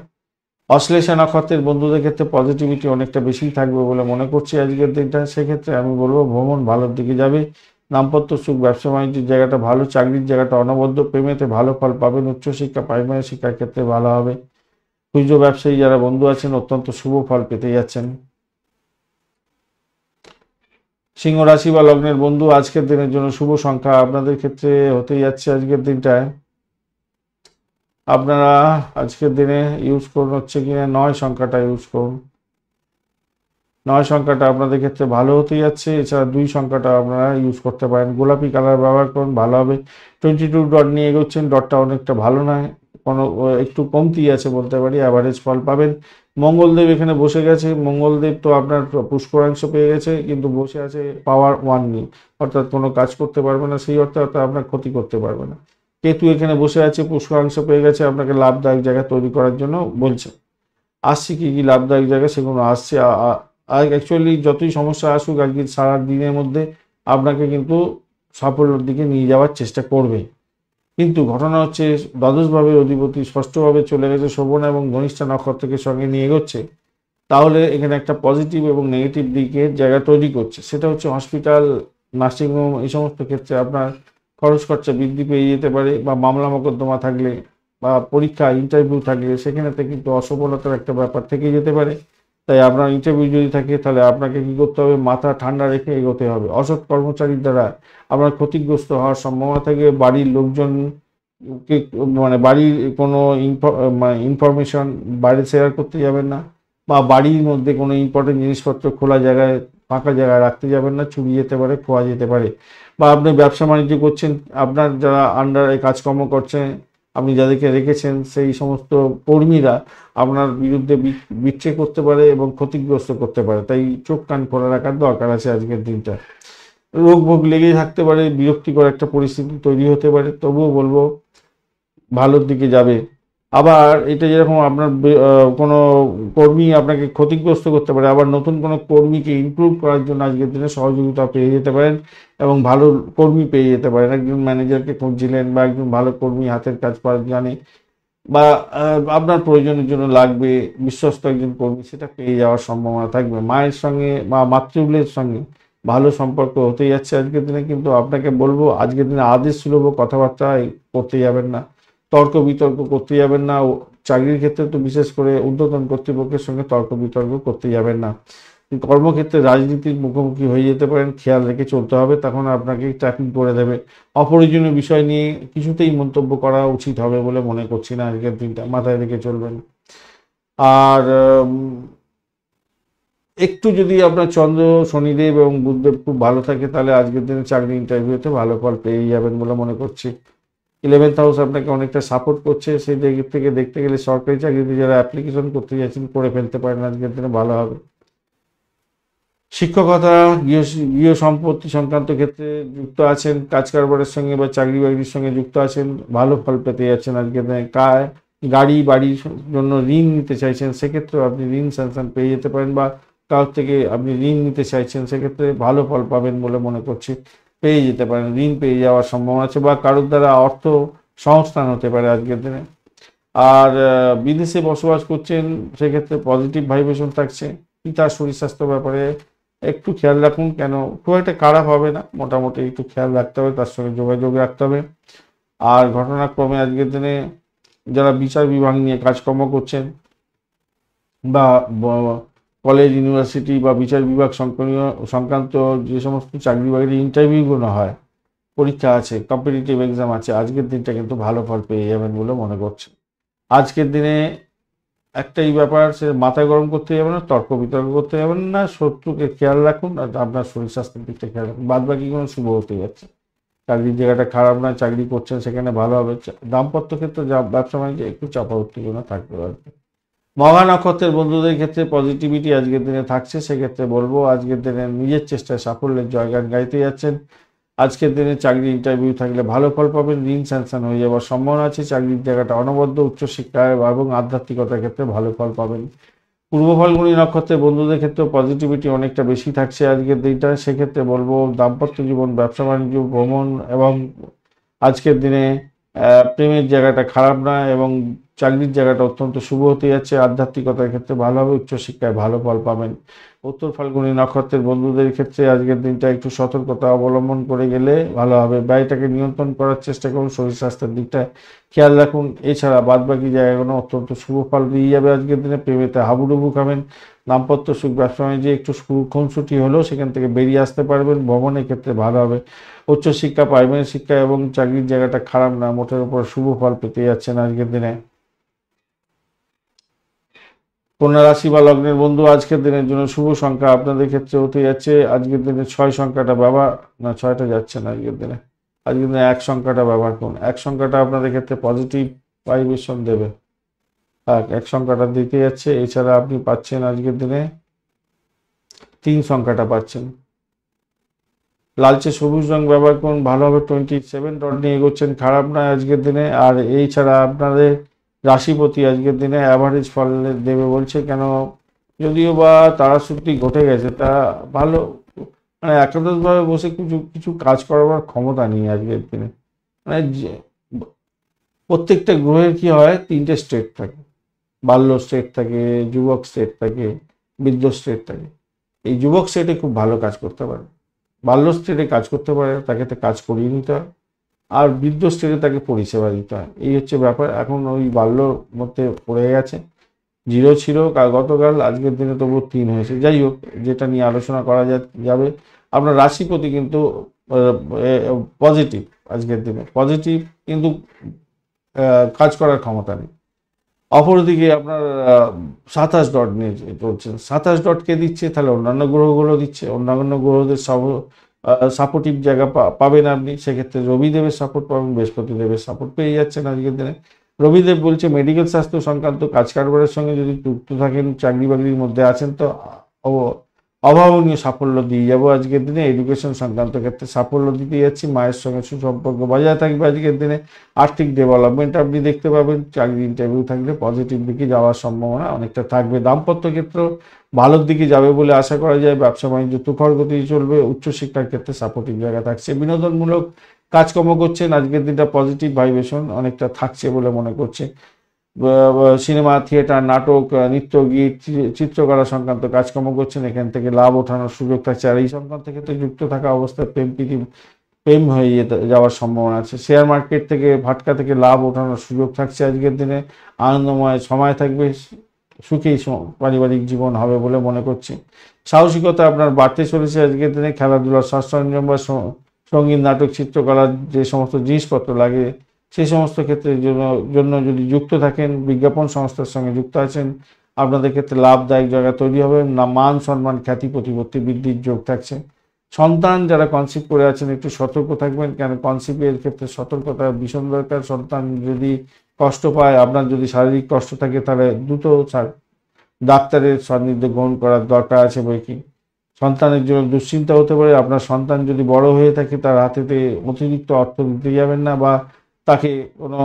অশ্লেষা নক্ষত্রের বন্ধুদের ক্ষেত্রে পজিটিভিটি অনেকটা বেশিই থাকবে বলে মনে করছি আজকের দিনটা। সেক্ষেত্রে আমি বলবো ভ্রমণ ভালোর দিকে যাবে। দাম্পত্য সুখ, ব্যবসা বাণিজ্যের জায়গাটা ভালো, চাকরির জায়গাটা অনবদ্য, প্রেমেতে ভালো ফল পাবেন। উচ্চশিক্ষা প্রাইমারি শিক্ষার ক্ষেত্রে ভালো হবে। খুচরো ব্যবসায়ী যারা বন্ধু আছেন অত্যন্ত শুভ ফল পেতে যাচ্ছেন। সিংহ রাশি বা লগ্নের বন্ধু আজকের দিনের জন্য শুভ সংখ্যা আপনাদের ক্ষেত্রে হতে যাচ্ছে আজকের দিনটায়। আপনারা আজকের দিনে ইউজ করুন হচ্ছে কিনা 9 সংখ্যাটা ইউজ করুন। 9 সংখ্যাটা আপনাদের ক্ষেত্রে ভালো হতে যাচ্ছে। এছাড়া 2 সংখ্যাটা আপনারা ইউজ করতে পারেন। গোলাপি কালার ব্যবহার করুন, ভালো হবে। 22 ডট নিয়ে এগোচ্ছেন, ডটটা অনেকটা ভালো নয়, কোনো একটু কমতি আছে বলতে পারি, অ্যাভারেজ ফল পাবেন। মঙ্গলদেব এখানে বসে গেছে। মঙ্গলদেব তো আপনার পুষ্করাংশ পেয়ে গেছে, কিন্তু বসে আছে পাওয়ার 1 নিয়ে, অর্থাৎ কোনো কাজ করতে পারবে না, সেই অর্থে অর্থাৎ আপনার ক্ষতি করতে পারবে না। কেতু এখানে বসে আছে, পুষ্করাংশ পেয়ে গেছে, আপনাকে লাভদায়ক জায়গা তৈরি করার জন্য বলছে। আসছে কি কি লাভদায়ক জায়গা সেগুলো আসছে। আর অ্যাকচুয়ালি যতই সমস্যা আসুক আজকে সারা দিনের মধ্যে আপনাকে কিন্তু সাফল্যের দিকে নিয়ে যাওয়ার চেষ্টা করবে। কিন্তু ঘটনা হচ্ছে দ্বাদশভাবে অধিপতি ষষ্ঠভাবে চলে গেছে, শোভনা এবং ধনিষ্ঠা নক্ষত্রকে সঙ্গে নিয়ে এগোচ্ছে, তাহলে এখানে একটা পজিটিভ এবং নেগেটিভ দিকের জায়গা তৈরি করছে। সেটা হচ্ছে হসপিটাল, নার্সিংহোম এই সমস্ত ক্ষেত্রে আপনার খরচ খরচা বৃদ্ধি পেয়ে যেতে পারে, বা মামলা মোকদ্দমা থাকলে বা পরীক্ষা ইন্টারভিউ থাকলে সেখানেতে কিন্তু অসফলতার একটা ব্যাপার থেকে যেতে পারে। তাই আপনার ইন্টারভিউ যদি থাকে তাহলে আপনাকে কী করতে হবে, মাথা ঠান্ডা রেখে এগোতে হবে। অসৎ কর্মচারীর দ্বারা আপনার ক্ষতিগ্রস্ত হওয়ার সম্ভাবনা থাকে। বাড়ির লোকজনকে মানে বাড়ির কোনো ইনফরমেশন বাইরে শেয়ার করতে যাবেন না, বা বাড়ির মধ্যে কোনো ইম্পর্টেন্ট জিনিসপত্র খোলা জায়গায় ফাঁকা জায়গায় রাখতে যাবেন না, চুরি যেতে পারে, খোয়া যেতে পারে। বা আপনি ব্যবসা বাণিজ্য করছেন, আপনার যারা আন্ডারে কাজকর্ম করছেন, আপনি যাদেরকে রেখেছেন সেই সমস্ত কর্মীরা আপনার বিরুদ্ধে বিট্রে করতে পারে এবং ক্ষতিগ্রস্ত করতে পারে, তাই চোখ কান খোলা রাখার দরকার আছে আজকের দিনটা। রোগ ভোগ লেগেই থাকতে পারে, বিরক্তিকর একটা পরিস্থিতি তৈরি হতে পারে, তবুও বলবো ভালোর দিকে যাবে। আবার এটা যেরকম আপনার কোনো কর্মী আপনাকে ক্ষতিগ্রস্ত করতে পারে, আবার নতুন কোনো কর্মীকে ইমপ্রুভ করার জন্য আজকের দিনে সহযোগিতা পেয়ে যেতে পারেন এবং ভালো কর্মী পেয়ে যেতে পারেন। একজন ম্যানেজারকে খুঁজছিলেন বা একজন ভালো কর্মী হাতের কাজ করার জানে বা আপনার প্রয়োজনের জন্য লাগবে বিশ্বস্ত একজন কর্মী, সেটা পেয়ে যাওয়ার সম্ভাবনা থাকবে। মায়ের সঙ্গে বা মাতৃবুলের সঙ্গে ভালো সম্পর্ক হতে যাচ্ছে আজকের দিনে, কিন্তু আপনাকে বলবো আজকের দিনে আদেশ সুলভ কথাবার্তা করতে যাবেন না, তর্ক বিতর্ক করতে যাবেন না। চাকরির ক্ষেত্রে তো বিশেষ করে ঊর্ধ্বতন কর্তৃপক্ষের সঙ্গে তর্ক বিতর্ক করতে যাবেন না। কর্মক্ষেত্রে রাজনীতির মুখোমুখি হয়ে যেতে পারেন, খেয়াল রেখে চলতে হবে, তখন আপনাকে ট্র্যাকিং করে দেবে। অপ্রয়োজনীয় বিষয় নিয়ে কিছুতেই মন্তব্য করা উচিত হবে বলে মনে করছি না আজকের দিনটা, মাথায় রেখে চলবেন। আর একটু যদি আপনার চন্দ্র, শনিদেব এবং বুধদেব খুব ভালো থাকে, তাহলে আজকের দিনে চাকরি ইন্টারভিউতে ভালো ফল পেয়ে যাবেন বলে মনে করছি। 11th হাউস আপনাকে অনেকটা সাপোর্ট করছে, সেই দিক থেকে দেখতে গেলে সরকারি চাকরিতে যারা অ্যাপ্লিকেশন করতে যাচ্ছেন করে ফেলতে পারেন, আজকের দিনে ভালো হবে। শিক্ষকতা, গৃহ সম্পত্তি সংক্রান্ত ক্ষেত্রে যুক্ত আছেন, কাজ কারবারের সঙ্গে বা চাকরি বাকরির সঙ্গে যুক্ত আছেন, ভালো ফল পেতে যাচ্ছেন আজকের দিনে। গাড়ি বাড়ির জন্য ঋণ নিতে চাইছেন, সেক্ষেত্রেও আপনি ঋণ স্যাংশন পেয়ে যেতে পারেন, বা কারোর থেকে আপনি ঋণ নিতে চাইছেন, সেক্ষেত্রে ভালো ফল পাবেন বলে মনে করছি, পেয়ে যেতে পারেন, ঋণ পেয়ে যাওয়ার সম্ভাবনা আছে, বা কারোর দ্বারা অর্থ সংস্থান হতে পারে আজকের দিনে। আর বিদেশে বসবাস করছেন, সেক্ষেত্রে পজিটিভ ভাইব্রেশন থাকছে। পিতার শরীর স্বাস্থ্য ব্যাপারে একটু খেয়াল রাখুন, কেন খুব একটা খারাপ হবে না, মোটামুটি একটু খেয়াল রাখতে হবে, তার সঙ্গে যোগাযোগ রাখতে হবে। আর ঘটনাক্রমে আজকের দিনে যারা বিচার বিভাগ নিয়ে কাজকর্ম করছেন বা কলেজ, ইউনিভার্সিটি বা বিচার বিভাগ সংক্রান্ত যে সমস্ত চাকরি বাকরি ইন্টারভিউগুলো হয়, পরীক্ষা আছে, কম্পিটিটিভ এক্সাম আছে, আজকের দিনটা কিন্তু ভালো ফল পেয়ে যাবেন বলে মনে করছে। আজকের দিনে একটাই ব্যাপার, সে মাথা গরম করতে যাবেন না, তর্ক বিতর্ক করতে যাবেন না, শত্রুকে খেয়াল রাখুন আর আপনার শরীর স্বাস্থ্যের দিকটা খেয়াল রাখুন, বাদ বাকি কোনো শুভ হতে যাচ্ছে। চাকরির জায়গাটা খারাপ নয়, চাকরি করছেন সেখানে ভালো হবে। দাম্পত্য ক্ষেত্রে যা ব্যবসা বাণিজ্যে একটু চাপা উত্তেজনা থাকতে পারবে। মঘা নক্ষত্রের বন্ধুদের ক্ষেত্রে পজিটিভিটি আজকের দিনে থাকছে, সেক্ষেত্রে বলবো আজকের দিনে নিজের চেষ্টায় সাফল্যের জয়গান গাইতে যাচ্ছেন। আজকের দিনে চাকরি ইন্টারভিউ থাকলে ভালো ফল পাবেন, ঋণ স্যাংশন হয়ে যাওয়ার সম্ভাবনা আছে, চাকরির জায়গাটা অনবদ্য, উচ্চশিক্ষায় এবং আধ্যাত্মিকতার ক্ষেত্রে ভালো ফল পাবেন। পূর্ব ফাল্গুনী নক্ষত্রের বন্ধুদের ক্ষেত্রে পজিটিভিটি অনেকটা বেশি থাকছে আজকের দিনটা, সেক্ষেত্রে বলবো দাম্পত্য জীবন, ব্যবসা বাণিজ্য, ভ্রমণ এবং আজকের দিনে প্রেমের জায়গাটা খারাপ না এবং চাকরির জায়গাটা অত্যন্ত শুভ হতে যাচ্ছে, আধ্যাত্মিকতার ক্ষেত্রে ভালো হবে, উচ্চশিক্ষায় ভালো ফল পাবেন। উত্তর ফাল্গুনী নক্ষত্রের বন্ধুদের ক্ষেত্রে আজকের দিনটা একটু সতর্কতা অবলম্বন করে গেলে ভালো হবে, ব্যয়টাকে নিয়ন্ত্রণ করার চেষ্টা করুন, শরীর স্বাস্থ্যের দিকটা খেয়াল রাখুন। এছাড়া বাদবাকি জায়গাগুলো অত্যন্ত শুভ ফল দিয়ে যাবে আজকের দিনে। প্রেমেতে হাবুডুবু খাবেন, দাম্পত্য সুখ, ব্যবসা বাণিজ্যে একটু খুনসুটি হলেও সেখান থেকে বেরিয়ে আসতে পারবেন, ভ্রমণের ক্ষেত্রে ভালো হবে। উচ্চশিক্ষা, প্রাইমারি শিক্ষা এবং চাকরির জায়গাটা খারাপ না, মোটের উপর শুভ ফল পেতে যাচ্ছেন আজকের দিনে। কন্যা রাশি বা লগ্নের বন্ধু, আজকের দিনের জন্য শুভ সংখ্যা আপনাদের ক্ষেত্রে হতে যাচ্ছে আজকের দিনে 6 সংখ্যাটা ব্যবহার, না 6টা যাচ্ছে না আজকের দিনে, আজকের দিনে 1 সংখ্যাটা ব্যবহার করুন। 1 সংখ্যাটা আপনাদের ক্ষেত্রে পজিটিভ ভাইব্রেশন দেবে, 1 সংখ্যাটা দিতে যাচ্ছে। এছাড়া আপনি পাচ্ছেন আজকের দিনে 3 সংখ্যাটা পাচ্ছেন। লালচে সবুজ রং ব্যবহার করুন, ভালো হবে। 27 ডট নিয়ে এগোচ্ছেন, খারাপ নয় আজকের দিনে। আর এই ছাড়া আপনাদের রাশিপতি আজকের দিনে অ্যাভারেজ ফল দেবে বলছে, কেন যদিও বা তারাশুদ্ধি ঘটে গেছে, তা ভালো মানে একাদশভাবে বসে কিছু কিছু কাজ করার ক্ষমতা নেই আজকের দিনে। মানে প্রত্যেকটা গ্রহের কি হয়, 3টে স্টেট থাকে, বাল্য স্টেট থাকে, যুবক স্টেট থাকে, বৃদ্ধ স্টেট থাকে। এই যুবক স্টেটে খুব ভালো কাজ করতে পারে, বাল্য স্টেটে কাজ করতে পারে, তাকে তো কাজ করিয়ে নিতে হয়, আর বৃদ্ধ স্টেটে তাকে পরিষেবা দিতে হয়। এই হচ্ছে ব্যাপার। এখন ওই বাল্যর মধ্যে পড়ে গেছে, 0 ছিল গতকাল, আজকের দিনে তবু 3 হয়েছে। যাই হোক, যেটা নিয়ে আলোচনা করা যাবে, আপনার রাশিপতি কিন্তু পজিটিভ আজকের দিনে, পজিটিভ, কিন্তু কাজ করার ক্ষমতা নেই। অপরদিকে আপনার 27 ডট নিয়ে চলছেন, 27 ডট কে দিচ্ছে, তাহলে অন্যান্য গ্রহগুলো দিচ্ছে, অন্যান্য গ্রহদের সাপোর্টিভ জায়গা পাবেন আপনি, সেক্ষেত্রে রবিদেবের সাপোর্ট পাবেন, বৃহস্পতি দেবের সাপোর্ট পেয়ে যাচ্ছেন আজকের দিনে। রবিদেব বলছে মেডিকেল স্বাস্থ্য সংক্রান্ত কাজ কারবারের সঙ্গে যদি যুক্ত থাকেন, চাকরি বাকরির মধ্যে আছেন, তো অভাবনীয় সাফল্য দিয়ে যাবো আজকের দিনে। এডুকেশন সংক্রান্ত ক্ষেত্রে সাফল্য দিতে যাচ্ছি, মায়ের সঙ্গে সুসম্পর্ক বজায় থাকবে আজকের দিনে। আর্থিক ডেভেলপমেন্ট আপনি দেখতে পাবেন, চাকরি ইন্টারভিউ থাকলে পজিটিভ দিকে যাওয়ার সম্ভাবনা অনেকটা থাকবে। দাম্পত্য ক্ষেত্র ভালোর দিকে যাবে বলে আশা করা যায়। ব্যবসা বাণিজ্য তুখর গতি চলবে, উচ্চশিক্ষার ক্ষেত্রে সাপোর্টিভ জায়গা থাকছে। বিনোদনমূলক কাজকর্ম করছেন, আজকের দিনটা পজিটিভ ভাইব্রেশন অনেকটা থাকছে বলে মনে করছে। সিনেমা, থিয়েটার, নাটক, নৃত্য, গীত, চিত্রকলা সংক্রান্ত কাজকর্ম করছেন, এখান থেকে লাভ ওঠানোর সুযোগ থাকছে। আর এই সংক্রান্ত ক্ষেত্রে যুক্ত থাকা অবস্থায় প্রেম হয়ে যাওয়ার সম্ভাবনা আছে। শেয়ার মার্কেট থেকে ফাটকা থেকে লাভ ওঠানোর সুযোগ থাকছে আজকের দিনে। আনন্দময় সময় থাকবে, সুখী পারিবারিক জীবন হবে বলে মনে করছি। সাহসিকতা আপনার বাড়তে চলেছে আজকের দিনে। খেলাধুলার সরঞ্জাম বা সঙ্গীত, নাটক, চিত্রকলার যে সমস্ত জিনিসপত্র লাগে সেই সমস্ত ক্ষেত্রের জন্য যদি যুক্ত থাকেন, বিজ্ঞাপন সংস্থার সঙ্গে যুক্ত আছেন, আপনাদের ক্ষেত্রে লাভদায়ক জায়গা তৈরি হবে। না মান সম্মান, খ্যাতি, প্রতিপত্তি বৃদ্ধির যোগ থাকছে। সন্তান যারা কনসিভ করে আছেন একটু সতর্ক থাকবেন, কেন কনসিভের ক্ষেত্রে সতর্কতা ভীষণ দরকার। সন্তান যদি কষ্ট পায়, আপনার যদি শারীরিক কষ্ট থাকে, তাহলে দ্রুত ডাক্তারের সান্নিধ্য গ্রহণ করার দরকার আছে বই কি। সন্তানের জন্য দুশ্চিন্তা হতে পারে। আপনার সন্তান যদি বড় হয়ে থাকে, তার হাতেতে অতিরিক্ত অর্থ দিতে যাবেন না, বা তাকে কোনো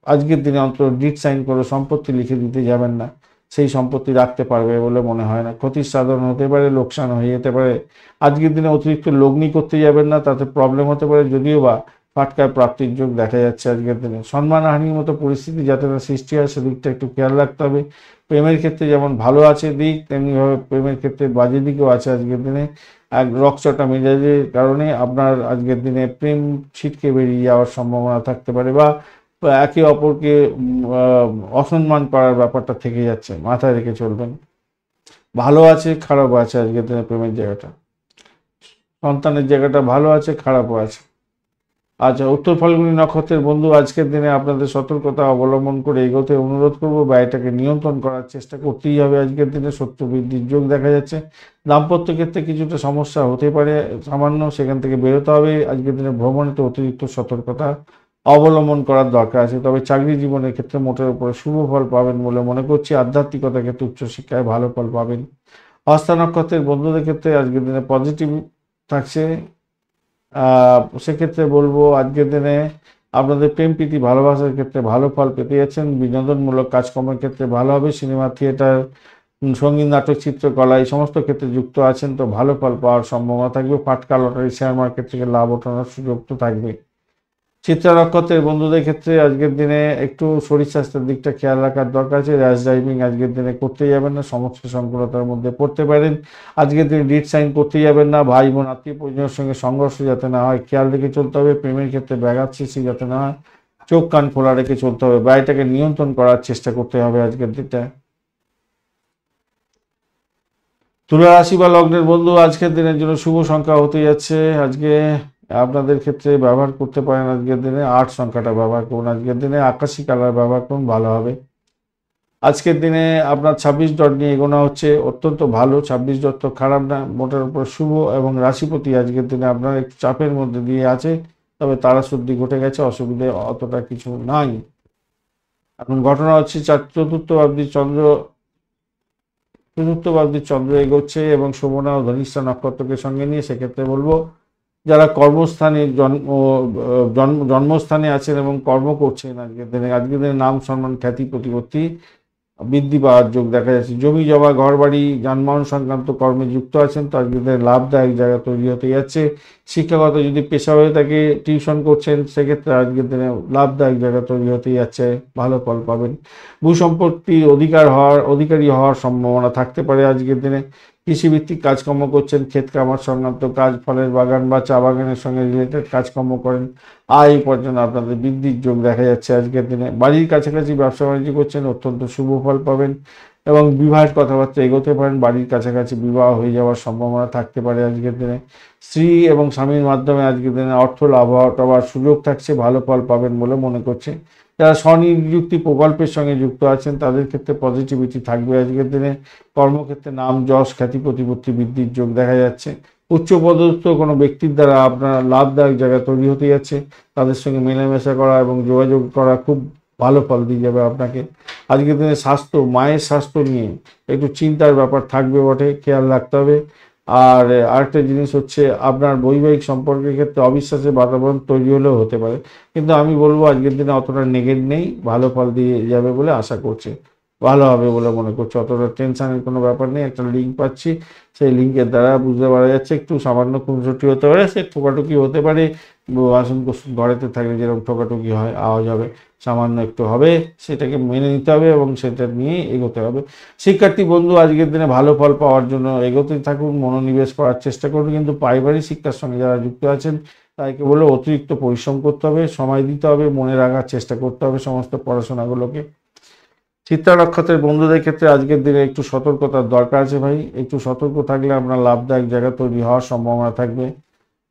আজকের দিনে অন্তত ডিড সাইন করে সম্পত্তি লিখে দিতে যাবেন না, সেই সম্পত্তি রাখতে পারবে বলে মনে হয় না। ক্ষতির সাধন হতে পারে, লোকসান হয়ে যেতে পারে। আজকের দিনে অতিরিক্ত লগ্নি করতে যাবেন না, তাতে প্রবলেম হতে পারে, যদিও বা ফাটকার প্রাপ্তির যোগ দেখা যাচ্ছে আজকের দিনে। সম্মানহানির মতো পরিস্থিতি যাতে না সৃষ্টি হয়, সেদিকটা একটু খেয়াল রাখতে হবে। প্রেমের ক্ষেত্রে যেমন ভালো আছে দিক, তেমনিভাবে প্রেমের ক্ষেত্রে বাজে দিকেও আছে আজকের দিনে। এক রকচটা মেজাজের কারণে আপনার আজকের দিনে প্রেম ছিটকে বেরিয়ে যাওয়ার সম্ভাবনা থাকতে পারে, বা একে অপরকে অসম্মান করার ব্যাপারটা থেকে যাচ্ছে, মাথায় রেখে চলবেন। ভালো আছে, খারাপও আছে আজকের দিনে প্রেমের জায়গাটা। সন্তানের জায়গাটা ভালো আছে, খারাপও আছে। আচ্ছা, উত্তর ফাল্গুনী নক্ষত্রের বন্ধু, আজকের দিনে আপনাদের সতর্কতা অবলম্বন করে এগোতে অনুরোধ করব। ব্যয়টাকে নিয়ন্ত্রণ করার চেষ্টা করতেই হবে আজকের দিনে। শত্রু বৃদ্ধির যোগ দেখা যাচ্ছে। দাম্পত্য ক্ষেত্রে কিছুটা সমস্যা হতে পারে সামান্য, সেখান থেকে বেরোতে হবে। আজকের দিনে ভ্রমণেতে অতিরিক্ত সতর্কতা অবলম্বন করার দরকার আছে। তবে চাকরি জীবনের ক্ষেত্রে মোটের উপরে শুভ ফল পাবেন বলে মনে করছি। আধ্যাত্মিকতার ক্ষেত্রে উচ্চশিক্ষায় ভালো ফল পাবেন। হস্তা নক্ষত্রের বন্ধুদের ক্ষেত্রে আজকের দিনে পজিটিভ থাকছে। সেক্ষেত্রে বলবো আজকের দিনে আপনাদের প্রেম প্রীতি ভালোবাসার ক্ষেত্রে ভালো ফল পেতে যাচ্ছেন। বিনোদনমূলক কাজকর্মের ক্ষেত্রে ভালো হবে। সিনেমা, থিয়েটার, সঙ্গীত, নাটক, চিত্রকলা এই সমস্ত ক্ষেত্রে যুক্ত আছেন, তো ভালো ফল পাওয়ার সম্ভাবনা থাকবে। ফাটকা, লটারি, শেয়ার মার্কেট থেকে লাভ ওঠানোর সুযোগ তো থাকবে। চিত্রা নক্ষত্রের বন্ধুদের ক্ষেত্রে আজকের দিনে একটু শরীর স্বাস্থ্যের দিকটা খেয়াল রাখার দরকার আছে। র্যাশ ড্রাইভিং আজকের দিনে করতে যাবেন না, সমস্যা সংকুলতার মধ্যে পড়তে পারেন। আজকের দিনে ডিড সাইন করতে যাবেন না। ভাই বোন, আত্মীয় পরিজনের সঙ্গে সংঘর্ষ যাতে না হয় খেয়াল রেখে চলতে হবে। প্রেমের ক্ষেত্রে ব্যাঘাত সৃষ্টি যাতে না হয়, চোখ কান খোলা রেখে চলতে হবে। ব্যয়টাকে নিয়ন্ত্রণ করার চেষ্টা করতে হবে আজকের দিনটা। তুলা রাশি বা লগ্নের বন্ধু, আজকের দিনের জন্য শুভ সংখ্যা হতে যাচ্ছে আজকে আপনাদের ক্ষেত্রে ব্যবহার করতে পারেন। আজকের দিনে 8 সংখ্যাটা ব্যবহার করুন। আজকের দিনে আকাশি কালার ব্যবহার করুন, ভালো হবে। আজকের দিনে আপনার 26 ডট নিয়ে এগোনো হচ্ছে, অত্যন্ত ভালো। 26 ডট তো খারাপ না, মোটের উপর শুভ। এবং রাশিপতি আজকের দিনে আপনার একটু চাপের মধ্যে দিয়ে আছে, তবে তারা শুদ্ধি ঘটে গেছে, অসুবিধে অতটা কিছু নাই। এখন ঘটনা হচ্ছে চতুর্থ ভাবদের চন্দ্র এগোচ্ছে এবং শোভনা ও ধনিষ্ঠা নক্ষত্রকে সঙ্গে নিয়ে। সেক্ষেত্রে বলবো যারা কর্মস্থানে জন্মস্থানে আছেন এবং কর্ম করছেন, আজকের দিনে নাম সম্মান খ্যাতি প্রতিপত্তি বৃদ্ধি পাওয়ার যোগ দেখা যাচ্ছে। জমি জমা, ঘর বাড়ি, যানবাহন সংক্রান্ত কর্মে যুক্ত আছেন, তো আজকের দিনে লাভদায়ক জায়গা তৈরি হতে যাচ্ছে। শিক্ষাগত যদি পেশা হয়ে থাকে, টিউশন করছেন, সেক্ষেত্রে আজকের দিনে লাভদায়ক জায়গা তৈরি হতে যাচ্ছে, ভালো ফল পাবেন। ভূসম্পত্তি অধিকারী হওয়ার সম্ভাবনা থাকতে পারে আজকের দিনে। কৃষিভিত্তিক কাজকর্ম করছেন, ক্ষেত খামার সংক্রান্ত কাজ, ফলের বাগান বা চা বাগানের সঙ্গে রিলেটেড কাজকর্ম করেন, আয় উপার্জন আপনাদের বৃদ্ধির যোগ দেখা যাচ্ছে আজকের দিনে। বাড়ির কাছাকাছি ব্যবসা বাণিজ্য করছেন, অত্যন্ত শুভ ফল পাবেন। এবং বিবাহের কথাবার্তা এগোতে পারেন, বাড়ির কাছাকাছি বিবাহ হয়ে যাওয়ার সম্ভাবনা থাকতে পারে আজকের দিনে। স্ত্রী এবং স্বামীর মাধ্যমে আজকের দিনে অর্থ লাভ হওয়ার সুযোগ থাকছে, ভালো ফল পাবেন বলে মনে করছে। যারা স্বনিযুক্তি প্রকল্পের সঙ্গে যুক্ত আছেন তাদের ক্ষেত্রে পজিটিভিটি থাকবে আজকের দিনে। কর্মক্ষেত্রে নাম যশ খ্যাতি প্রতিপত্তি বৃদ্ধির যোগ দেখা যাচ্ছে। উচ্চপদস্থ কোনো ব্যক্তির দ্বারা আপনার লাভদায়ক জায়গা তৈরি হতে যাচ্ছে, তাদের সঙ্গে মেলামেশা করা এবং যোগাযোগ করা খুব ভালো ফল দিয়ে যাবে আপনাকে। আজকের দিনে স্বাস্থ্য, মায়ের স্বাস্থ্য নিয়ে একটু চিন্তার ব্যাপার থাকবে বটে, খেয়াল রাখতে হবে। আর আরেকটা জিনিস হচ্ছে আপনার বৈবাহিক সম্পর্কের ক্ষেত্রে অবিশ্বাসের বাতাবরণ তৈরি হলেও হতে পারে, কিন্তু আমি বলবো আজকের দিনে অতটা নেগেট নেই, ভালো ফল দিয়ে যাবে বলে আশা করছি, ভালো হবে বলে মনে করছি। অতটা টেনশনের কোনো ব্যাপার নেই। একটা লিঙ্ক পাচ্ছি, সেই লিঙ্কের দ্বারা বুঝতে পারা যাচ্ছে একটু সামান্য খুনসুটি হতে পারে, সে ঠোকাটুকি হতে পারে। বাসন কোসন ঘরেতে থাকলে যেরকম ঠোকাটুকি হয়, আওয়াজ হবে, সামান্য একটু হবে, সেটাকে মেনে নিতে হবে এবং সেটা নিয়ে এগোতে হবে। শিক্ষার্থী বন্ধু আজকের দিনে ভালো ফল পাওয়ার জন্য এগোতে থাকুন, মনোনিবেশ করার চেষ্টা করুন, কিন্তু পারিবারিক শিক্ষার সঙ্গে যারা যুক্ত আছেন তাদেরকে বলে অতিরিক্ত পরিশ্রম করতে হবে, সময় দিতে হবে, মনে রাখার চেষ্টা করতে হবে সমস্ত পড়াশোনাগুলোকে। চিত্রা নক্ষত্রের বন্ধুদের ক্ষেত্রে আজকের দিনে একটু সতর্কতার দরকার আছে ভাই, একটু সতর্ক থাকলে আপনার লাভদায়ক জায়গা তৈরি হওয়ার সম্ভাবনা থাকবে।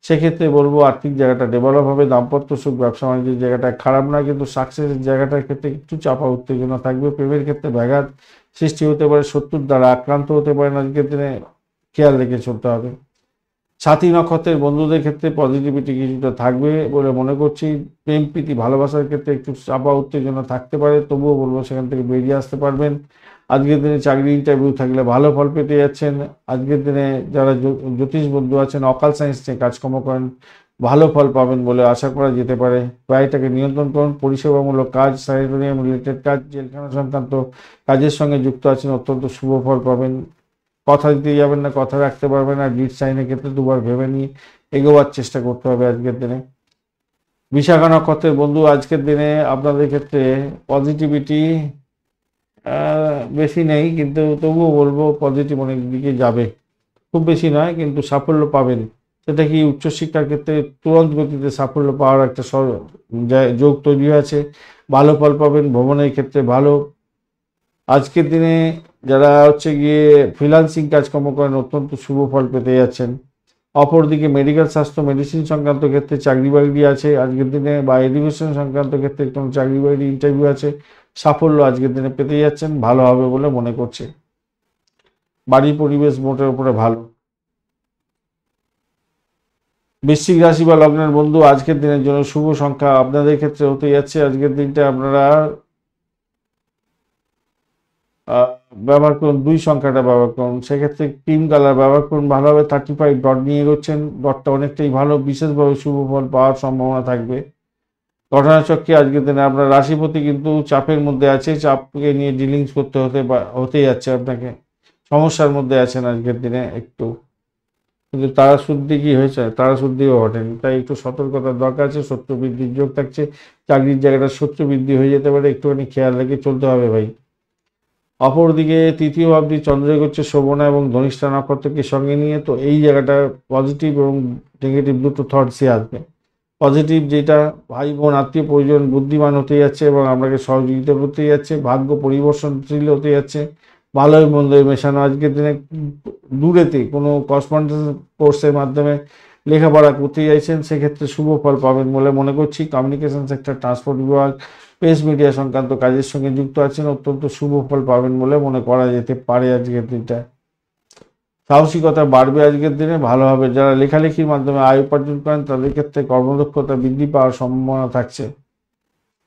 সেক্ষেত্রে বলবো আর্থিক জায়গাটা ডেভেলপ হবে, দাম্পত্য সুখ, ব্যবসা বাণিজ্যের জায়গাটা খারাপ না, কিন্তু সাকসেসের জায়গাটার ক্ষেত্রে একটু চাপা উত্তেজনা থাকবে। প্রেমের ক্ষেত্রে ব্যাঘাত সৃষ্টি হতে পারে, শত্রুর দ্বারা আক্রান্ত হতে পারেন আজকের দিনে, খেয়াল রেখে চলতে হবে। সাথী নক্ষত্রের বন্ধুদের ক্ষেত্রে পজিটিভিটি কিছুটা থাকবে বলে মনে করছি। প্রেম প্রীতি ভালোবাসার ক্ষেত্রে একটু চাপা উত্তেজনা থাকতে পারে, তবুও বলবো সেখান থেকে বেরিয়ে আসতে পারবেন। আজকের দিনে চাকরি ইন্টারভিউ থাকলে ভালো ফল পেতে যাচ্ছেন। আজকের দিনে যারা জ্যোতিষ বন্ধু আছেন, অকাল সায়েন্স নিয়ে কাজকর্ম করেন, ভালো ফল পাবেন বলে আশা করা যেতে পারে। ব্যয়টাকে নিয়ন্ত্রণ করুন। পরিষেবামূলক কাজ, স্যানিটোরিয়াম রিলেটেড কাজ, জেলখানা সংক্রান্ত কাজের সঙ্গে যুক্ত আছেন, অত্যন্ত শুভ ফল পাবেন। কথা দিতে যাবেন না, কথা রাখতে পারবেন না। ডিড সাইনের ক্ষেত্রে দুবার ভেবে নিয়ে এগোবার চেষ্টা করতে হবে আজকের দিনে। বিশাখা নক্ষত্রের বন্ধু আজকের দিনে আপনাদের ক্ষেত্রে পজিটিভিটি বেশি নেই, কিন্তু তবুও বলবো পজিটিভ অনেক দিকে যাবে, খুব বেশি নয় কিন্তু সাফল্য পাবেন। সেটা কি উচ্চশিক্ষার ক্ষেত্রে তুরন্ত গতিতে সাফল্য পাওয়ার একটা যোগ তৈরি হয়েছে, ভালো ফল পাবেন। ভ্রমণের ক্ষেত্রে ভালো। আজকের দিনে যারা হচ্ছে গিয়ে ফ্রিল্যান্সিং কাজকর্ম করেন অত্যন্ত শুভ ফল পেতে যাচ্ছেন। অপরদিকে মেডিকেল স্বাস্থ্য, মেডিসিন সংক্রান্ত ক্ষেত্রে চাকরি বাকরি আছে আজকের দিনে, বা এডুকেশন সংক্রান্ত ক্ষেত্রে কোনো চাকরি বাকরি ইন্টারভিউ আছে, সাফল্য আজকের দিনে পেতে যাচ্ছেন, ভালো হবে বলে মনে করছে। বাড়ির পরিবেশ মোটের উপরে ভালো। বৃশ্চিক রাশি বা লগ্নের বন্ধু আজকের দিনের জন্য শুভ সংখ্যা আপনাদের ক্ষেত্রে হতে যাচ্ছে, আজকের দিনটা আপনারা ব্যবহার করুন 2 সংখ্যাটা ব্যবহার করুন। সেক্ষেত্রে ক্রিম কালার ব্যবহার করুন, ভালোভাবে 35 ডট নিয়ে এগোচ্ছেন, ডটটা অনেকটাই ভালো, বিশেষভাবে শুভ ফল পাওয়ার সম্ভাবনা থাকবে। ঘটনাচক্রে আজকের দিনে আপনার রাশিপতি কিন্তু চাপের মধ্যে আছে, চাপকে নিয়ে ডিলিংস করতে হতে যাচ্ছে আপনাকে, সমস্যার মধ্যে আছেন আজকের দিনে একটু, কিন্তু তারা শুদ্ধি কি হয়েছে, তারা শুদ্ধিও ঘটেনি, তাই একটু সতর্কতার দরকার আছে। শত্রু বৃদ্ধির যোগ থাকছে, চাকরির জায়গাটা শত্রু বৃদ্ধি হয়ে যেতে পারে, একটুখানি খেয়াল রেখে চলতে হবে ভাই। অপরদিকে তৃতীয় ভাবটি চন্দ্র এগোচ্ছে শোভনা এবং ধনিষ্ঠা নক্ষত্রকে সঙ্গে নিয়ে, তো এই জায়গাটা পজিটিভ এবং নেগেটিভ দুটো থটসই আসবে। পজিটিভ যেটা ভাই বোন আত্মীয় পরিজন বুদ্ধিমান হতে যাচ্ছে এবং আপনাকে সহযোগিতা করতে যাচ্ছে, ভাগ্য পরিবর্তনশীল হতে যাচ্ছে, ভালোই মন্দই মেশানো। আজকের দিনে দূরেতে কোনো কসমেটিক্স কোর্সের মাধ্যমে লেখাপড়া করতে চাইছেন, সেক্ষেত্রে শুভ ফল পাবেন বলে মনে করছি। কমিউনিকেশন সেক্টর, ট্রান্সপোর্ট বিভাগ, প্রেস মিডিয়া সংক্রান্ত কাজের সঙ্গে যুক্ত আছেন, অত্যন্ত শুভ ফল পাবেন বলে মনে করা যেতে পারে আজকের দিনটা। সাহসিকতা বাড়বে আজকের দিনে, ভালো হবে। যারা লেখালেখির মাধ্যমে আয় উপার্জন করেন তাদের ক্ষেত্রে কর্মদক্ষতা বৃদ্ধি পাওয়ার সম্ভাবনা থাকছে।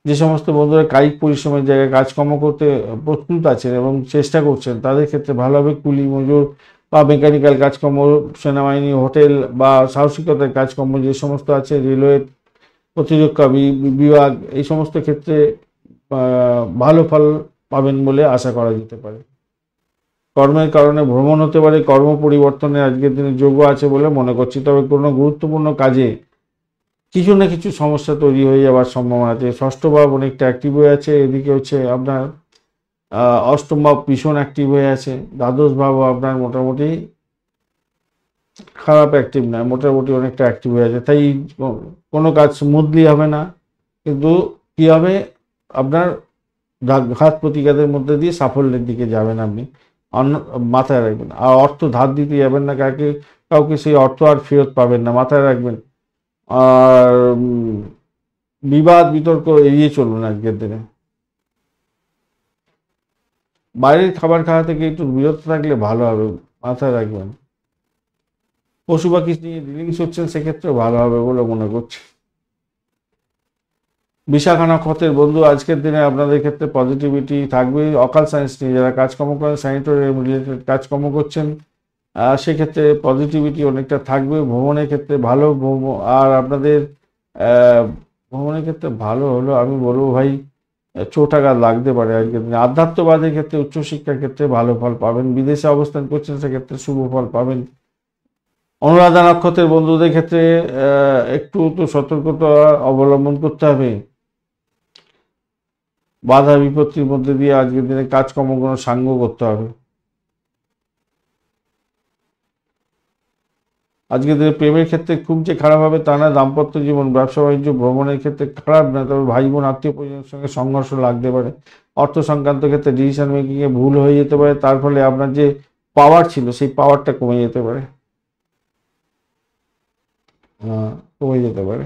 যে সমস্ত বন্ধুরা কায়িক পরিশ্রমের জায়গায় কাজকর্ম করতে প্রস্তুত আছেন এবং চেষ্টা করছেন, তাদের ক্ষেত্রে ভালো হবে। কুলি মজুর বা মেকানিক্যাল কাজকর্ম, সেনাবাহিনী, হোটেল বা সাহসিকতার কাজকর্ম যে সমস্ত আছে, রেলওয়ে, প্রতিরক্ষা বিভাগ, এই সমস্ত ক্ষেত্রে ভালো ফল পাবেন বলে আশা করা যেতে পারে। কর্মের কারণে ভ্রমণ হতে পারে, কর্ম পরিবর্তনে আজকের দিনে যোগ্য আছে বলে মনে করছি। তবে কোনো গুরুত্বপূর্ণ কাজে কিছু না কিছু সমস্যা তৈরি হয়ে যাওয়ার সম্ভাবনা আছে। ষষ্ঠ ভাব অনেকটা অ্যাক্টিভ হয়ে আছে, এদিকে হচ্ছে আপনার অষ্টম ভাব ভীষণ অ্যাক্টিভ হয়ে আছে, দ্বাদশ ভাবও আপনার মোটামুটি খারাপ অ্যাক্টিভ নয়, মোটামুটি অনেকটা অ্যাক্টিভ হয়ে আছে। তাই কোনো কাজ স্মুথলি হবে না, কিন্তু কী হবে, আপনার ঘাত প্রতিঘাতের মধ্যে দিয়ে সাফল্যের দিকে যাবেন আপনি, মাথায় রাখবেন। আর অর্থ ধার দিতে যাবেন না কাউকে, সেই অর্থ আর ফেরত পাবেন না, মাথায় রাখবেন। আর বিবাদ বিতর্ক এড়িয়ে চলুন আজকের দিনে। বাইরের খাবার খাওয়া থেকে একটু বিরত থাকলে ভালো হবে, মাথায় রাখবেন। পশু পাখি নিয়ে ডিলিংস হচ্ছেন, সেক্ষেত্রে ভালো হবে বলে মনে করছি। বিশাখা নক্ষত্রের বন্ধু, আজকের দিনে আপনাদের ক্ষেত্রে পজিটিভিটি থাকবে। অকাল সায়েন্স নিয়ে যারা কাজকর্ম করেন, স্যানিটারি রিলেটেড কাজকর্ম করছেন, সেক্ষেত্রে পজিটিভিটি অনেকটা থাকবে। ভ্রমণের ক্ষেত্রে ভালো, আর আপনাদের ভ্রমণের ক্ষেত্রে ভালো হলো আমি বলবো ভাই, চোট আঘাত লাগতে পারে আজকের দিনে। আধ্যাত্মবাদের ক্ষেত্রে, উচ্চশিক্ষার ক্ষেত্রে ভালো ফল পাবেন। বিদেশে অবস্থান করছেন, সেক্ষেত্রে শুভ ফল পাবেন। অনুরাধা নক্ষত্রের বন্ধুদের ক্ষেত্রে একটু তো সতর্কতা অবলম্বন করতে হবে। বাধা বিপত্তির মধ্যে দিয়ে আজকের দিনে কাজকর্মগুলো সাঙ্গ করতে হবে। আজকের দিনে প্রেমের ক্ষেত্রে খুব যে খারাপ হবে তা না, দাম্পত্য জীবন, ব্যবসা বাণিজ্য, ভ্রমণের ক্ষেত্রে খারাপ না, তবে ভাই বোন আত্মীয় পরিজনের সঙ্গে সংঘর্ষ লাগতে পারে। অর্থ সংক্রান্ত ক্ষেত্রে ডিসিশন মেকিংয়ে ভুল হয়ে যেতে পারে, তার ফলে আপনার যে পাওয়ার ছিল সেই পাওয়ারটা কমে যেতে পারে, কমে যেতে পারে।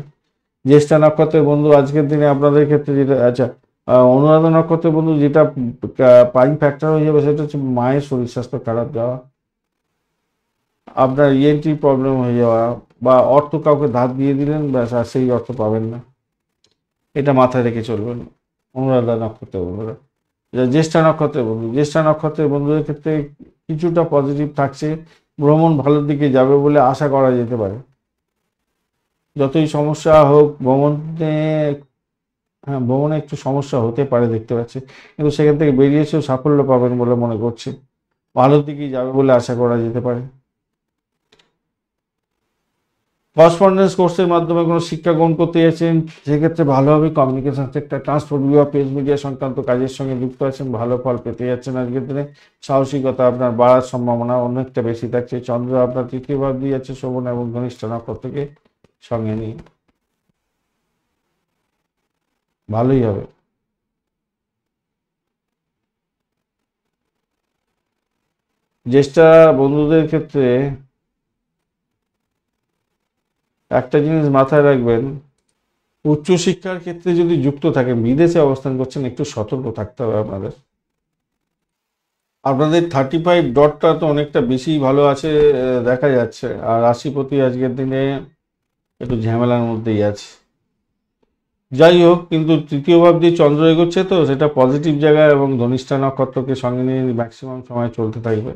জ্যেষ্ঠা নক্ষত্রের বন্ধু, আজকের দিনে আপনাদের ক্ষেত্রে যেটা, আচ্ছা, অনুরাধা নক্ষত্রের বন্ধু যেটা প্রাইম ফ্যাক্টর হয়ে যাবে সেটা হচ্ছে মায়ের শরীর স্বাস্থ্য খারাপ যাওয়া, আপনার ইএনটি প্রবলেম হয়ে যাওয়া, বা অর্থ কাউকে ধার দিয়ে দিলেন, ব্যাস আর সেই অর্থ পাবেন না, এটা মাথায় রেখে চলবেন অনুরাধা নক্ষত্রের বন্ধুরা। জ্যেষ্ঠা নক্ষত্রের বন্ধু, জ্যেষ্ঠা নক্ষত্রের বন্ধুদের ক্ষেত্রে কিছুটা পজিটিভ থাকছে, ভ্রমণ ভালোর দিকে যাবে বলে আশা করা যেতে পারে। যতই সমস্যা হোক ভ্রমণে, হ্যাঁ ভ্রমণে একটু সমস্যা হতে পারে দেখতে পাচ্ছি, কিন্তু সেখান থেকে বেরিয়ে এসেও সাফল্য পাবেন বলে মনে করছি, ভালোর দিকেই যাবে বলে আশা করা যেতে পারে। করসপন্ডেন্স কোর্সের মাধ্যমে কোনো শিক্ষা গ্রহণ করতে যাচ্ছেন, সেক্ষেত্রে ভালো হবে। কমিউনিকেশন সেক্টর, ট্রান্সপোর্ট বিভাগ, প্রেস মিডিয়া সংক্রান্ত কাজের সঙ্গে যুক্ত আছেন, ভালো ফল পেতে যাচ্ছেন আজকের দিনে। সাহসিকতা আপনার বাড়ার সম্ভাবনা অনেকটা বেশি থাকছে। চন্দ্র আপনার তৃতীয় ভাব দিয়ে যাচ্ছে শোভন এবং ঘনিষ্ঠ নক্ষত্রকে সঙ্গে নিয়ে, ভালোই হবে। জ্যেষ্ঠা বন্ধুদের ক্ষেত্রে একটা জিনিস মাথায় রাখবেন, উচ্চশিক্ষার ক্ষেত্রে যদি যুক্ত থাকেন, বিদেশে অবস্থান করছেন, একটু সতর্ক থাকতে হবে আপনাদের। আপনাদের 35 ডটটা তো অনেকটা বেশি ভালো আছে দেখা যাচ্ছে, আর রাশিপতি আজকের দিনে একটু ঝামেলার মধ্যেই আছে। যাই হোক, কিন্তু তৃতীয় ভাব দিয়ে চন্দ্র এগোচ্ছে তো সেটা পজিটিভ জায়গায়, এবং ধনিষ্ঠা নক্ষত্রকে সঙ্গে নিয়ে ম্যাক্সিমাম সময় চলতে থাকবে।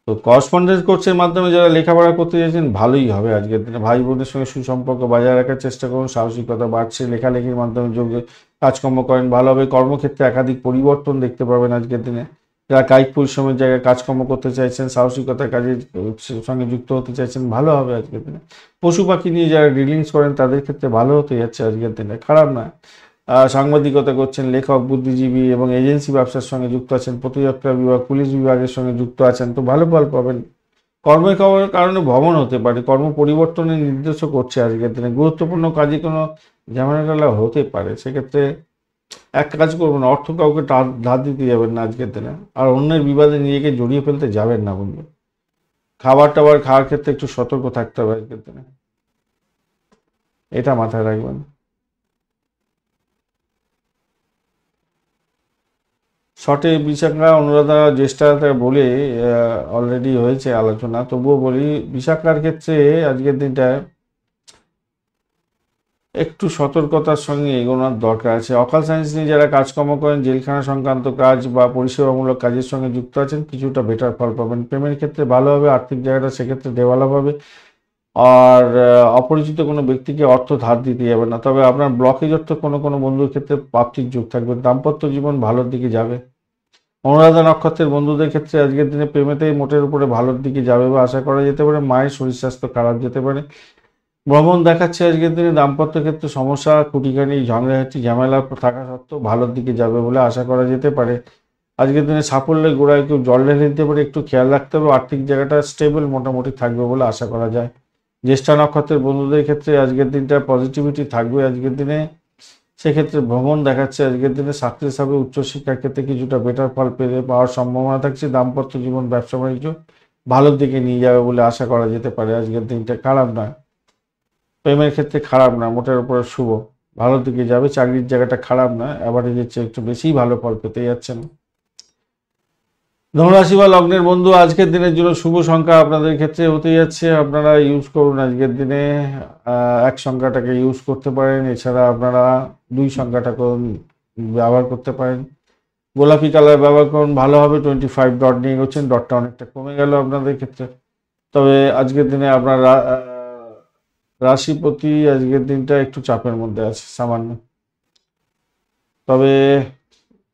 তো করসপন্ডেন্স কোর্সের মাধ্যমে যারা লেখাপড়া করতে চাইছেন, ভালোই হবে আজকের দিনে। ভাই বোনের সঙ্গে সুসম্পর্ক বজায় রাখার চেষ্টা করুন, সাহসিকতা বাড়ছে, লেখালেখির মাধ্যমে যোগে কাজকর্ম করেন, ভালো হবে। কর্মক্ষেত্রে একাধিক পরিবর্তন দেখতে পাবেন আজকের দিনে। যারা কায়িক পরিশ্রমের জায়গায় কাজকর্ম করতে চাইছেন, সাহসিকতার কাজের সঙ্গে যুক্ত হতে চাইছেন, ভালো হবে আজকের দিনে। পশু পাখি নিয়ে যারা ডিলিংস করেন তাদের ক্ষেত্রে ভালো হতে যাচ্ছে আজকের দিনে, খারাপ না। সাংবাদিকতা করছেন, লেখক, বুদ্ধিজীবী এবং এজেন্সি ব্যবসার সঙ্গে যুক্ত আছেন, প্রতিরক্ষা বিভাগ, পুলিশ বিভাগের সঙ্গে যুক্ত আছেন, তো ভালো ফল পাবেন। কর্মের কারণে ভ্রমণ হতে পারে, কর্ম পরিবর্তনের নির্দেশও করছে আজকের দিনে। গুরুত্বপূর্ণ কাজে কোনো ঝামেলা হতে পারে, সেক্ষেত্রে এক কাজ করবেন, অর্থ কাউকে ধার দিতে যাবেন না আজকের দিনে, আর অন্যের বিবাদে নিজেকে জড়িয়ে ফেলতে যাবেন না বন্ধু। খাবার টাবার খাওয়ার ক্ষেত্রে একটু সতর্ক থাকতে হবে আজকের দিনে, এটা মাথায় রাখবেন। শর্টে বিশাখা, অনুরাধা, জ্যেষ্ঠা বলে অলরেডি হয়েছে আলোচনা, তবুও বলি বিশাখার ক্ষেত্রে আজকের দিনটায় একটু সতর্কতার সঙ্গে এগোনোর দরকার আছে। অকাল সায়েন্স নিয়ে যারা কাজকর্ম করেন, জেলখানা সংক্রান্ত কাজ বা পরিষেবামূলক কাজের সঙ্গে যুক্ত আছেন, কিছুটা বেটার ফল পাবেন। প্রেমের ক্ষেত্রে ভালো হবে, আর্থিক জায়গাটা সেক্ষেত্রে ডেভেলপ হবে। আর অপরিচিত কোনো ব্যক্তিকে অর্থ ধার দিতে যাবে না, তবে আপনার ব্লকেজ অর্থ কোনো বন্ধুর ক্ষেত্রে প্রাপ্তির যোগ থাকবে। দাম্পত্য জীবন ভালোর দিকে যাবে। অনুরাধা নক্ষত্রের বন্ধুদের ক্ষেত্রে আজকের দিনে প্রেমেতেই মোটের উপরে ভালোর দিকে যাবে বা আশা করা যেতে পারে। মায়ের শরীর স্বাস্থ্য খারাপ যেতে পারে। ভ্রমণ দেখাচ্ছে আজকের দিনে, দাম্পত্য ক্ষেত্রে সমস্যা, খুঁটিখানি ঝামেলা থাকা সত্ত্বেও ভালোর দিকে যাবে বলে আশা করা যেতে পারে। আজকের দিনে সাফল্যের গোড়ায় কেউ জল ঢেলে দিতে পারে, একটু খেয়াল রাখতে হবে। আর্থিক জায়গাটা স্টেবল মোটামুটি থাকবে বলে আশা করা যায়। জ্যেষ্ঠা নক্ষত্রের বন্ধুদের ক্ষেত্রে আজকের দিনটা পজিটিভিটি থাকবে আজকের দিনে। সেক্ষেত্রে ভ্রমণ দেখাচ্ছে আজকের দিনে, সাকসেস হবে, উচ্চশিক্ষার ক্ষেত্রে কিছুটা বেটার ফল পাওয়ার সম্ভাবনা থাকছে। দাম্পত্য জীবন, ব্যবসা বাণিজ্য ভালোর দিকে নিয়ে যাবে বলে আশা করা যেতে পারে। আজকের দিনটা খারাপ নয়, প্রেমের ক্ষেত্রে খারাপ না, মোটের উপরে শুভ, ভালোর দিকে যাবে। চাকরির জায়গাটা খারাপ না, অ্যাভারেজের চেয়ে একটু বেশিই ভালো ফল পেতে যাচ্ছেন। ধনুরাশি বা লগ্নের বন্ধু, আজকের দিনের জন্য শুভ সংখ্যা আপনাদের ক্ষেত্রে হতে যাচ্ছে, আপনারা ইউজ করুন আজকের দিনে 1 সংখ্যাটাকে ইউজ করতে পারেন। এছাড়া আপনারা 2 সংখ্যাটাকে ব্যবহার করতে পারেন। গোলাপি কালার ব্যবহার করুন, ভালো হবে। 25 ডট নিয়ে গেছেন, ডটটা অনেকটা কমে গেল আপনাদের ক্ষেত্রে। তবে আজকের দিনে আপনার রাশিপতি আজকের দিনটা একটু চাপের মধ্যে আছে সামান্য, তবে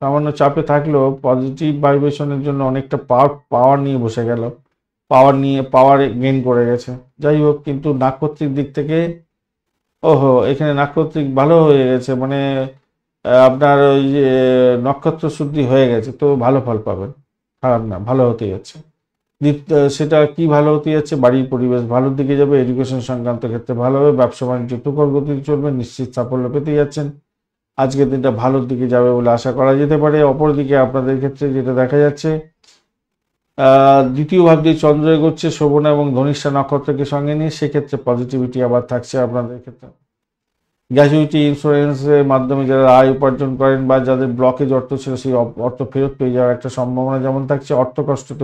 সামান্য চাপে থাকলেও পজিটিভ ভাইব্রেশনের জন্য অনেকটা পাওয়ার নিয়ে বসে গেল, পাওয়ার গেইন করে গেছে। যাই হোক, কিন্তু নাক্ষত্রিক দিক থেকে এখানে নাক্ষত্রিক ভালো হয়ে গেছে, মানে আপনার ওই যে নক্ষত্র শুদ্ধি হয়ে গেছে, তো ভালো ফল পাবেন, খারাপ না, ভালো হতে যাচ্ছে। সেটা কি ভালো হতে যাচ্ছে? বাড়ির পরিবেশ ভালোর দিকে যাবে, এডুকেশন সংক্রান্ত ক্ষেত্রে ভালো হবে, ব্যবসা বাণিজ্য তুখর গতিতে চলবে, নিশ্চিত সাফল্য পেতে যাচ্ছেন। আজকের দিনটা ভালোর দিকে যাবে বলে আশা করা যেতে পারে। অপরদিকে আপনাদের ক্ষেত্রে যেটা দেখা যাচ্ছে, দ্বিতীয় ভাব দিয়ে চন্দ্র এগোচ্ছে শোভনা এবং ধনিষ্ঠা নক্ষত্রকে সঙ্গে নিয়ে, সেক্ষেত্রে পজিটিভিটি আবার থাকছে আপনাদের ক্ষেত্রে। গ্র্যাচুইটি ইন্স্যুরেন্সের মাধ্যমে যারা আয় উপার্জন করেন বা যাদের ব্লকেজ অর্থ ছিল, সেই অর্থ ফেরত পেয়ে যাওয়ার একটা সম্ভাবনা যেমন থাকছে। অর্থ কষ্টতে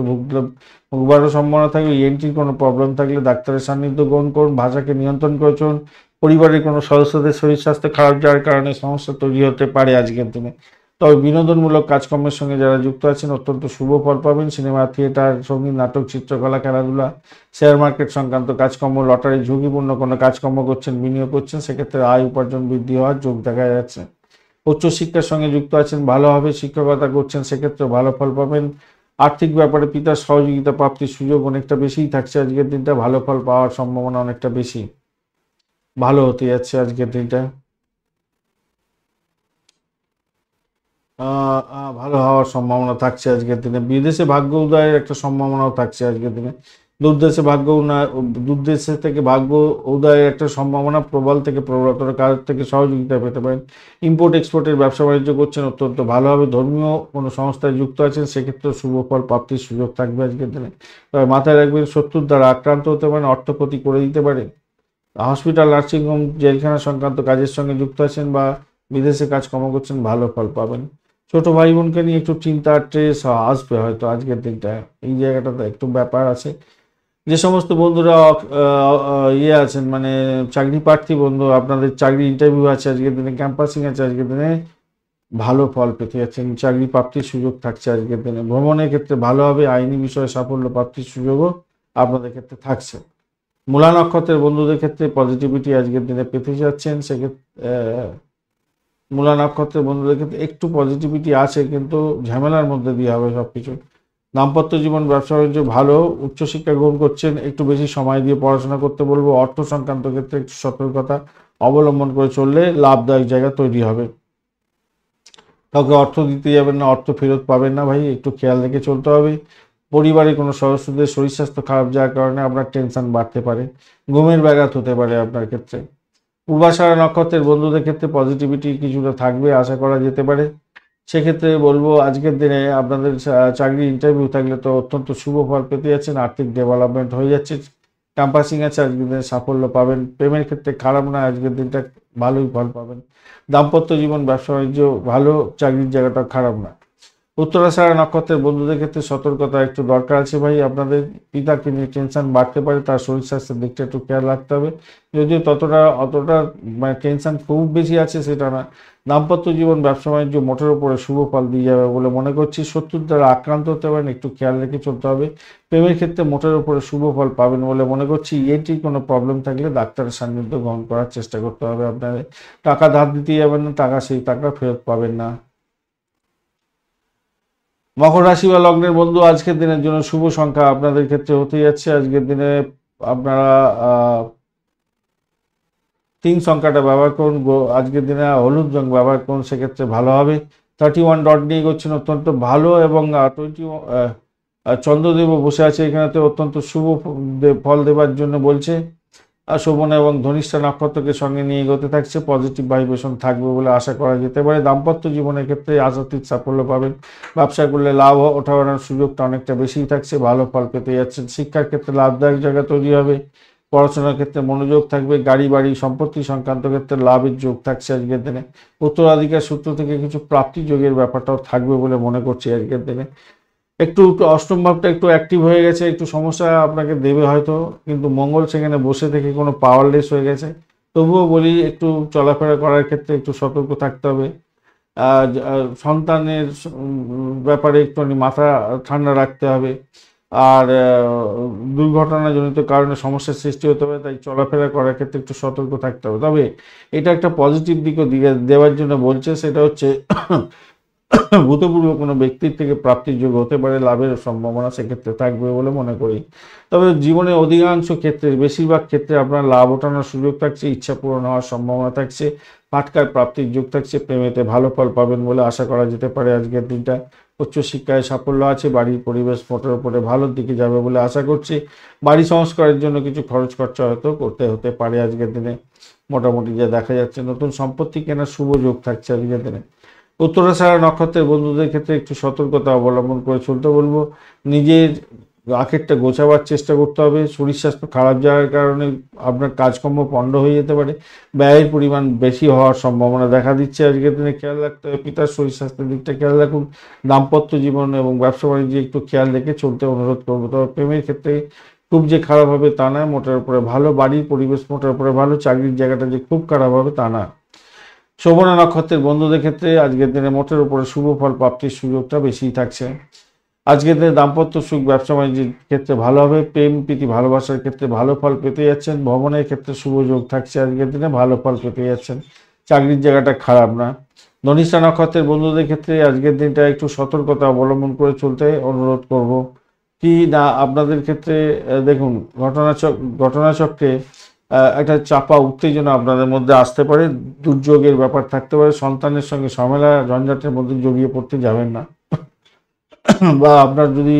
ভুগবারও সম্ভাবনা থাকবে। এন্ট্রির কোনো প্রবলেম থাকলে ডাক্তারের সান্নিধ্য গ্রহণ করুন। ভাষাকে নিয়ন্ত্রণ করে চলুন। পরিবারের কোনো সদস্যদের শরীর স্বাস্থ্য খারাপ যাওয়ার কারণে সমস্যা তৈরি হতে পারে আজকের দিনে। তবে বিনোদনমূলক কাজকর্মের সঙ্গে যারা যুক্ত আছেন অত্যন্ত শুভ ফল পাবেন। সিনেমা, থিয়েটার, সঙ্গীত, নাটক, চিত্রকলা, খেলাধুলা, শেয়ার মার্কেট সংক্রান্ত কাজকর্ম, লটারি, ঝুঁকিপূর্ণ কোনো কাজকর্ম করছেন, বিনিয়োগ করছেন, সেক্ষেত্রে আয় উপার্জন বৃদ্ধি হওয়ার যোগ দেখা যাচ্ছে। উচ্চশিক্ষার সঙ্গে যুক্ত আছেন, ভালো হবে। শিক্ষকতা করছেন, সেক্ষেত্রে ভালো ফল পাবেন। আর্থিক ব্যাপারে পিতার সহযোগিতা প্রাপ্তির সুযোগ অনেকটা বেশিই থাকছে আজকের দিনটা, ভালো ফল পাওয়ার সম্ভাবনা অনেকটা বেশি, ভালো হতে যাচ্ছে আজকের দিনটা। ভালো হওয়ার সম্ভাবনা থাকছে আজকের দিনে। বিদেশে ভাগ্য উদয়ের একটা সম্ভাবনাও থাকছে আজকের দিনে। দূরদেশে থেকে ভাগ্য উদয়ের একটা সম্ভাবনা, প্রবল থেকে প্রবলতর কাজ থেকে সহযোগিতা পেতে পারেন। ইম্পোর্ট এক্সপোর্টের ব্যবসা বাণিজ্য করছেন, অত্যন্ত ভালো হবে। ধর্মীয় কোনো সংস্থায় যুক্ত আছেন, সেক্ষেত্রে শুভ ফল প্রাপ্তির সুযোগ থাকবে আজকের দিনে। তবে মাথায় রাখবেন, শত্রুর দ্বারা আক্রান্ত হতে পারেন, অর্থ ক্ষতি করে দিতে পারে। হসপিটাল, নার্সিংহোম, জেলখানা সংক্রান্ত কাজের সঙ্গে যুক্ত আছেন বা বিদেশে কাজকর্ম করছেন, ভালো ফল পাবেন। ছোট ভাই বোনকে নিয়ে একটু চিন্তা ট্রেস আসবে হয়তো আজকের দিনটা, এই জায়গাটাতে একটু ব্যাপার আছে। যে সমস্ত বন্ধুরা আছেন, মানে চাকরি প্রার্থী বন্ধু, আপনাদের চাকরি ইন্টারভিউ আছে আজকের দিনে, ক্যাম্পাসিং আছে আজকের দিনে, ভালো ফল পেতে যাচ্ছেন, চাকরি প্রাপ্তির সুযোগ থাকছে আজকের দিনে। ভ্রমণের ক্ষেত্রে ভালো হবে, আইনি বিষয়ে সাফল্য প্রাপ্তির সুযোগও আপনাদের ক্ষেত্রে থাকছে। মূলা নক্ষত্রের বন্ধুদের ক্ষেত্রে পজিটিভিটি আজকের দিনে পেতে যাচ্ছেন, সেক্ষেত্রে মূলা নক্ষত্রের বন্ধুদের ক্ষেত্রে একটু পজিটিভিটি আছে, কিন্তু ঝামেলার মধ্যে দিয়ে হবে সবকিছু। দাম্পত্য জীবন, ব্যবসা বাণিজ্য ভালো। উচ্চশিক্ষা গ্রহণ করছেন, একটু বেশি সময় দিয়ে পড়াশোনা করতে বলবো। অর্থ সংক্রান্ত ক্ষেত্রে একটু সতর্কতা অবলম্বন করে চললে লাভদায়ক জায়গা তৈরি হবে। কাউকে অর্থ দিতে যাবেন না, অর্থ ফেরত পাবেন না ভাই, একটু খেয়াল রেখে চলতে হবে। পরিবারে কোনো সদস্যদের শরীর স্বাস্থ্য খারাপ যাওয়ার কারণে আপনার টেনশন বাড়তে পারে, ঘুমের ব্যাঘাত হতে পারে আপনার ক্ষেত্রে। পূর্বাষাঢ়া নক্ষত্রের বন্ধুদের ক্ষেত্রে পজিটিভিটি কিছুটা থাকবে, আশা করা যেতে পারে। সেক্ষেত্রে বলবো আজকের দিনে আপনাদের চাকরি ইন্টারভিউ থাকলে তো অত্যন্ত শুভ ফল পেতে যাচ্ছেন, আর্থিক ডেভেলপমেন্ট হয়ে যাচ্ছে। ক্যাম্পাসিং আছে, আজকের দিনে সাফল্য পাবেন। প্রেমের ক্ষেত্রে খারাপ না, আজকের দিনটা ভালোই ফল পাবেন। দাম্পত্য জীবন, ব্যবসা বাণিজ্য ভালো, চাকরির জায়গাটা খারাপ না। উত্তরাষাঢ়া নক্ষত্রের বন্ধুদের ক্ষেত্রে সতর্কতা একটু দরকার আছে ভাই। আপনাদের পিতাকে নিয়ে টেনশন বাড়তে পারে, তার শরীর স্বাস্থ্যের দিকটা একটু খেয়াল রাখতে হবে। যদিও অতটা মানে টেনশন খুব বেশি আছে সেটা না। দাম্পত্য জীবন, ব্যবসা বাণিজ্য মোটের উপরে শুভ ফল দিয়ে যাবে বলে মনে করছি। শত্রুর দ্বারা আক্রান্ত হতে পারেন, একটু খেয়াল রেখে চলতে হবে। প্রেমের ক্ষেত্রে মোটের উপরে শুভ ফল পাবেন বলে মনে করছি। এটি কোনো প্রবলেম থাকলে ডাক্তারের সান্নিধ্য গ্রহণ করার চেষ্টা করতে হবে আপনাদের। টাকা ধার দিতে যাবেন না, সেই টাকা ফেরত পাবেন না। মকর রাশি বা লগ্নের বন্ধু, আজকের দিনের জন্য শুভ সংখ্যা আপনাদের ক্ষেত্রে হতে যাচ্ছে। আজকের দিনে আপনারা 3 সংখ্যাটা ব্যবহার করুন। আজকের দিনে হলুদ রং ব্যবহার করুন, সেক্ষেত্রে ভালো হবে। 31 ডট নিয়ে করছেন, অত্যন্ত ভালো। এবং 20 চন্দ্রদেবও বসে আছে এখানেতে, অত্যন্ত শুভ ফল দেবার জন্য বলছে। শোভনা এবং ধনিষ্ঠা নক্ষত্রকে সঙ্গে নিয়ে এগোতে থাকছে, পজিটিভ ভাইব্রেশন থাকবে বলে আশা করা যেতে পারে। দাম্পত্য জীবনের ক্ষেত্রে আশাতীত সাফল্য পাবেন, ব্যবসা করলে লাভ ওঠানোর সুযোগটা অনেকটা বেশি থাকছে, ভালো ফল পেতে যাচ্ছেন। শিক্ষার ক্ষেত্রে লাভদায়ক জায়গা তৈরি হবে, পড়াশোনার ক্ষেত্রে মনোযোগ থাকবে, গাড়ি বাড়ি সম্পত্তি সংক্রান্ত ক্ষেত্রে লাভের যোগ থাকছে আজকের দিনে। উত্তরাধিকার সূত্র থেকে কিছু প্রাপ্তি যোগের ব্যাপারটাও থাকবে বলে মনে করছি আজকের দিনে। একটু অষ্টম ভাবটা একটু অ্যাক্টিভ হয়ে গেছে, একটু সমস্যা আপনাকে দেবে হয়তো, কিন্তু মঙ্গল সেখানে বসে থেকে কোনো পাওয়ারলেস হয়ে গেছে। তবুও বলি একটু চলাফেরা করার ক্ষেত্রে একটু সতর্ক থাকতে হবে। সন্তানের ব্যাপারে একটুখানি মাথা ঠান্ডা রাখতে হবে। আর দুর্ঘটনাজনিত কারণে সমস্যার সৃষ্টি হতে পারে, তাই চলাফেরা করার ক্ষেত্রে একটু সতর্ক থাকতে হবে। তবে এটা একটা পজিটিভ দিকও দেওয়ার জন্য বলছে, সেটা হচ্ছে ভূতপূর্ব কোনো ব্যক্তির থেকে প্রাপ্তির যোগ হতে পারে, লাভের সম্ভাবনা সেক্ষেত্রে থাকবে বলে মনে করি। তবে জীবনে অধিকাংশ ক্ষেত্রে, বেশিরভাগ ক্ষেত্রে আপনার লাভ ওঠানোর সুযোগ থাকছে, ইচ্ছা পূরণ হওয়ার সম্ভাবনা থাকছে, ফাটকার প্রাপ্তির যোগ থাকছে, প্রেমেতে ভালো ফল পাবেন বলে আশা করা যেতে পারে আজকের দিনটা। উচ্চশিক্ষায় সাফল্য আছে, বাড়ির পরিবেশ মোটের উপরে ভালোর দিকে যাবে বলে আশা করছি। বাড়ি সংস্কারের জন্য কিছু খরচ খরচা হয়তো করতে হতে পারে আজকের দিনে, মোটামুটি যা দেখা যাচ্ছে। নতুন সম্পত্তি কেনার শুভ যোগ থাকছে আজকের দিনে। উত্তরাষাঢ়া নক্ষত্রের বন্ধুদের ক্ষেত্রে একটু সতর্কতা অবলম্বন করে চলতে বলবো। নিজের আখেরটা গোছাবার চেষ্টা করতে হবে। শরীর স্বাস্থ্য খারাপ যাওয়ার কারণে আপনার কাজকর্ম পণ্ড হয়ে যেতে পারে, ব্যয়ের পরিমাণ বেশি হওয়ার সম্ভাবনা দেখা দিচ্ছে আজকের দিনে। খেয়াল রাখতে হবে, পিতার শরীর স্বাস্থ্যের দিকটা খেয়াল রাখুন। দাম্পত্য জীবন এবং ব্যবসা বাণিজ্যে একটু খেয়াল রেখে চলতে অনুরোধ করবো। তবে প্রেমের ক্ষেত্রে খুব যে খারাপ হবে তা নয়, মোটের উপরে ভালো। বাড়ির পরিবেশ মোটের উপরে ভালো, চাকরির জায়গাটা যে খুব খারাপ হবে তা না। শোভনা নক্ষত্রের বন্ধুদের ক্ষেত্রে আজকের দিনে মোটের উপরে শুভ ফল প্রাপ্তির সুযোগটা বেশিই থাকছে। আজকের দিনে দাম্পত্য সুখ, ব্যবসা বাণিজ্যের ক্ষেত্রে ভালো হবে, প্রেম প্রীতি ভালোবাসার ক্ষেত্রে ভালো ফল পেতে যাচ্ছেন, ভ্রমণের ক্ষেত্রে শুভ যোগ থাকছে আজকের দিনে, ভালো ফল পেতে যাচ্ছেন, চাকরির জায়গাটা খারাপ না। ধনিষ্ঠা নক্ষত্রের বন্ধুদের ক্ষেত্রে আজকের দিনটা একটু সতর্কতা অবলম্বন করে চলতে অনুরোধ করব। কি না আপনাদের ক্ষেত্রে দেখুন, ঘটনাচক্রে একটা চাপা উত্তেজনা আপনাদের মধ্যে আসতে পারে, দুর্যোগের ব্যাপার থাকতে পারে। সন্তানের সঙ্গে ঝামেলা ঝঞ্ঝাটের মধ্যে জড়িয়ে পড়তে যাবেন না। বা আপনার যদি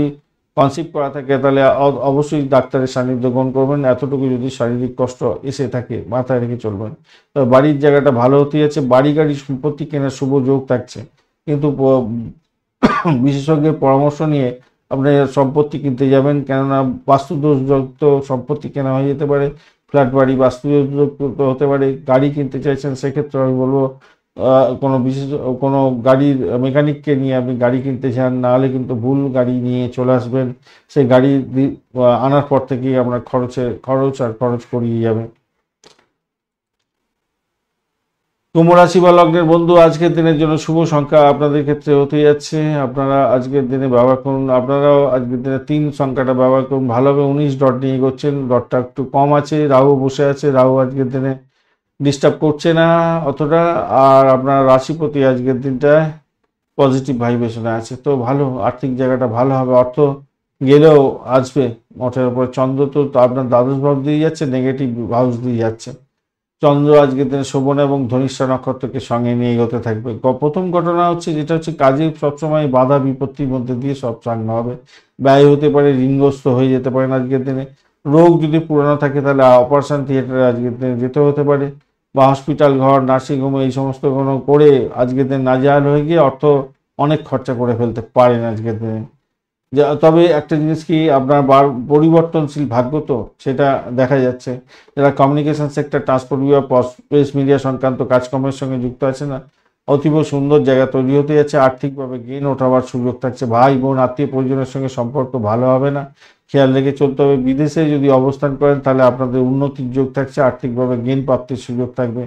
কনসিভ করা থাকে তাহলে অবশ্যই ডাক্তারের সান্নিধ্য গ্রহণ করবেন। এতটুকু যদি শারীরিক কষ্ট এসে থাকে মাথায় রেখে চলবেন। তবে বাড়ির জায়গাটা ভালো হতে যাচ্ছে, বাড়ি গাড়ি সম্পত্তি কেনার শুভ যোগ থাকছে, কিন্তু বিশেষজ্ঞের পরামর্শ নিয়ে আপনি সম্পত্তি কিনতে যাবেন, কেননা বাস্তুদোষযুক্ত সম্পত্তি কেনা হয়ে যেতে পারে। ফ্ল্যাট বাড়ি বাস্তুদোষযুক্ত হতে পারে। গাড়ি কিনতে চাইছেন, সেক্ষেত্রে আমি বলবো কোনো গাড়ির মেকানিককে নিয়ে আপনি গাড়ি কিনতে চান, নাহলে কিন্তু ভুল গাড়ি নিয়ে চলে আসবেন। সেই গাড়ি আনার পর থেকেই আপনার খরচ করিয়ে যাবে। কুম্ভ রাশি বা লগ্নের বন্ধু, আজকের দিনের জন্য শুভ সংখ্যা আপনাদের ক্ষেত্রে হতে যাচ্ছে। আপনারা আজকের দিনে ব্যবহার করুন, আপনারাও আজকের দিনে 3 সংখ্যাটা ব্যবহার করুন, ভালো হবে। 19 ডট নিয়ে এগোচ্ছেন, ডটটা একটু কম আছে। রাহু বসে আছে, রাহু আজকের দিনে ডিস্টার্ব করছে না অতটা। আর আপনার রাশিপতি আজকের দিনটায় পজিটিভ ভাইব্রেশনে আছে, তো ভালো, আর্থিক জায়গাটা ভালো হবে। অর্থ গেলেও আসবে মঠের উপর। চন্দ্র তো আপনার দ্বাদশ ভাব দিয়ে যাচ্ছে, নেগেটিভ হাউস দিয়ে যাচ্ছে। চন্দ্র আজকের দিনে শোভনা এবং ধনিষ্ঠা নক্ষত্রকে সঙ্গে নিয়ে এগোতে থাকবে। প্রথম ঘটনা হচ্ছে, যেটা হচ্ছে কাজে সবসময় বাধা বিপত্তির মধ্যে দিয়ে সব সামনে হবে। ব্যয় হতে পারে, ঋণগ্রস্ত হয়ে যেতে পারেন আজকের দিনে। রোগ যদি পুরানো থাকে তাহলে অপারেশন থিয়েটারে আজকের দিনে যেতে হতে পারে, বা হসপিটাল ঘর, নার্সিংহোম এই সমস্ত কোনো করে আজকের দিন নাজেহাল হয়ে গিয়ে অর্থ অনেক খরচা করে ফেলতে পারেন আজকের দিনে। তবে একটা জিনিস কি, আপনার পরিবর্তনশীল ভাগ্য তো সেটা দেখা যাচ্ছে। যারা কমিউনিকেশন সেক্টর, ট্রান্সপোর্ট বিভাগ, প্রেস মিডিয়া সংক্রান্ত কাজকর্মের সঙ্গে যুক্ত আছে না, অতীব সুন্দর জায়গা তৈরি হতে যাচ্ছে। আর্থিকভাবে গেইন ওঠাবার সুযোগ থাকছে। ভাই বোন আত্মীয় পরিজনের সঙ্গে সম্পর্ক ভালো হবে না, খেয়াল রেখে চলতে হবে। বিদেশে যদি অবস্থান করেন তাহলে আপনাদের উন্নতির যোগ থাকছে, আর্থিকভাবে গেইন প্রাপ্তির সুযোগ থাকবে।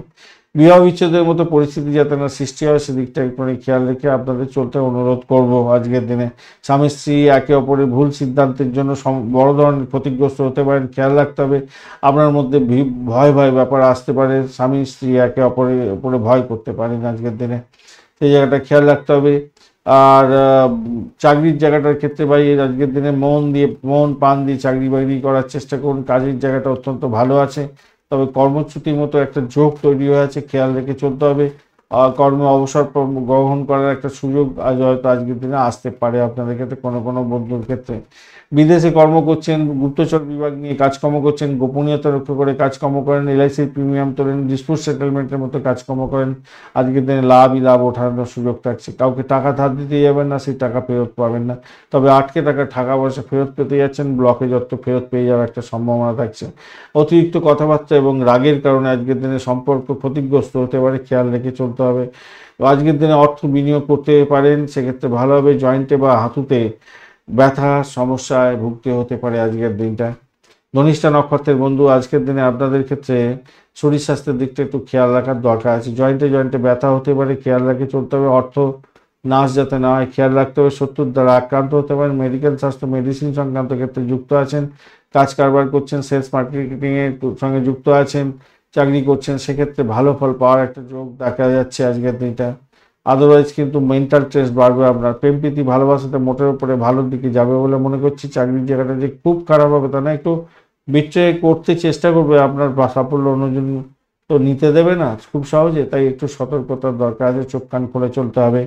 বিবাহ বিচ্ছেদের মতো পরিস্থিতি যাতে না সৃষ্টি হয় সেদিকটা একটু খেয়াল রেখে আপনাদের চলতে অনুরোধ করব আজকের দিনে। স্বামী স্ত্রী একে অপরের ভুল সিদ্ধান্তের জন্য বড় ধরনের ক্ষতিগ্রস্ত হতে পারেন, খেয়াল রাখতে হবে। আপনার মধ্যে ভয় ব্যাপার আসতে পারে, স্বামী স্ত্রী একে অপরের উপরে ভয় করতে পারেন আজকের দিনে, সেই জায়গাটা খেয়াল রাখতে হবে। আর চাকরির জায়গাটার ক্ষেত্রে ভাই আজকের দিনে মন প্রাণ দিয়ে চাকরি বাকরি করার চেষ্টা করুন। কাজের জায়গাটা অত্যন্ত ভালো আছে, তবে কর্মচ্যুতির মতো একটা যোগ তৈরি হয়ে আছে, খেয়াল রেখে চলতে হবে। কর্ম অবসর গ্রহণ করার একটা সুযোগ আজ হয়তো আজকের দিনে আসতে পারে আপনাদের ক্ষেত্রে, কোনো কোনো বন্ধুর ক্ষেত্রে। বিদেশে কর্ম করছেন, গুপ্তচর বিভাগ নিয়ে কাজকর্ম করছেন, গোপনীয়তা রক্ষা করে কাজকর্ম করেন, এলআইসির প্রিমিয়াম তোলেন, ডিসপুট সেটেলমেন্টের মতো কাজকর্ম করেন, আজকের দিনে লাভ ওঠানোর সুযোগ থাকছে। কাউকে টাকা ধার দিতে যাবেন না, সেই টাকা ফেরত পাবেন না, তবে আটকে টাকা পয়সা ফেরত পেতে যাচ্ছেন, ব্লকে যত ফেরত পেয়ে যাওয়ার একটা সম্ভাবনা থাকছে। অতিরিক্ত কথাবার্তা এবং রাগের কারণে আজকের দিনে সম্পর্ক ক্ষতিগ্রস্ত হতে পারে, খেয়াল রেখে চলতে হবে। আজকের দিনে অর্থ বিনিয়োগ করতে পারেন, সেক্ষেত্রে ভালো হবে। জয়েন্টে বা হাঁটুতে ব্যথা সমস্যায় ভুগতে হতে পারে আজকের দিনটা। ধনিষ্ঠা নক্ষত্রের বন্ধু, আজকের দিনে আপনাদের ক্ষেত্রে শরীর স্বাস্থ্যের দিকটা একটু খেয়াল রাখার দরকার আছে। জয়েন্টে ব্যথা হতে পারে, খেয়াল রেখে চলতে হবে। অর্থ নাশ যাতে না হয় খেয়াল রাখতে হবে। শত্রুর দ্বারা আক্রান্ত হতে পারেন। মেডিকেল স্বাস্থ্য মেডিসিন সংক্রান্ত ক্ষেত্রে যুক্ত আছেন, কাজ কারবার করছেন, সেলস মার্কেটিংয়ের সঙ্গে যুক্ত আছেন, চাকরি করছেন, সেক্ষেত্রে ভালো ফল পাওয়ার একটা যোগ দেখা যাচ্ছে আজকের দিনটা। আদারওয়াইজ কিন্তু মেন্টাল স্ট্রেস বাড়বে আপনার। প্রেম প্রীতি ভালোবাসাতে মোটের উপরে ভালোর দিকে যাবে বলে মনে করছি। চাকরির জায়গাটা যে খুব খারাপ হবে তা না, একটু বিট্রে করতে চেষ্টা করবে, আপনার সাফল্য অন্যজন তো নিতে দেবে না খুব সহজে, তাই একটু সতর্কতার দরকার আছে, চোখ কান খুলে চলতে হবে।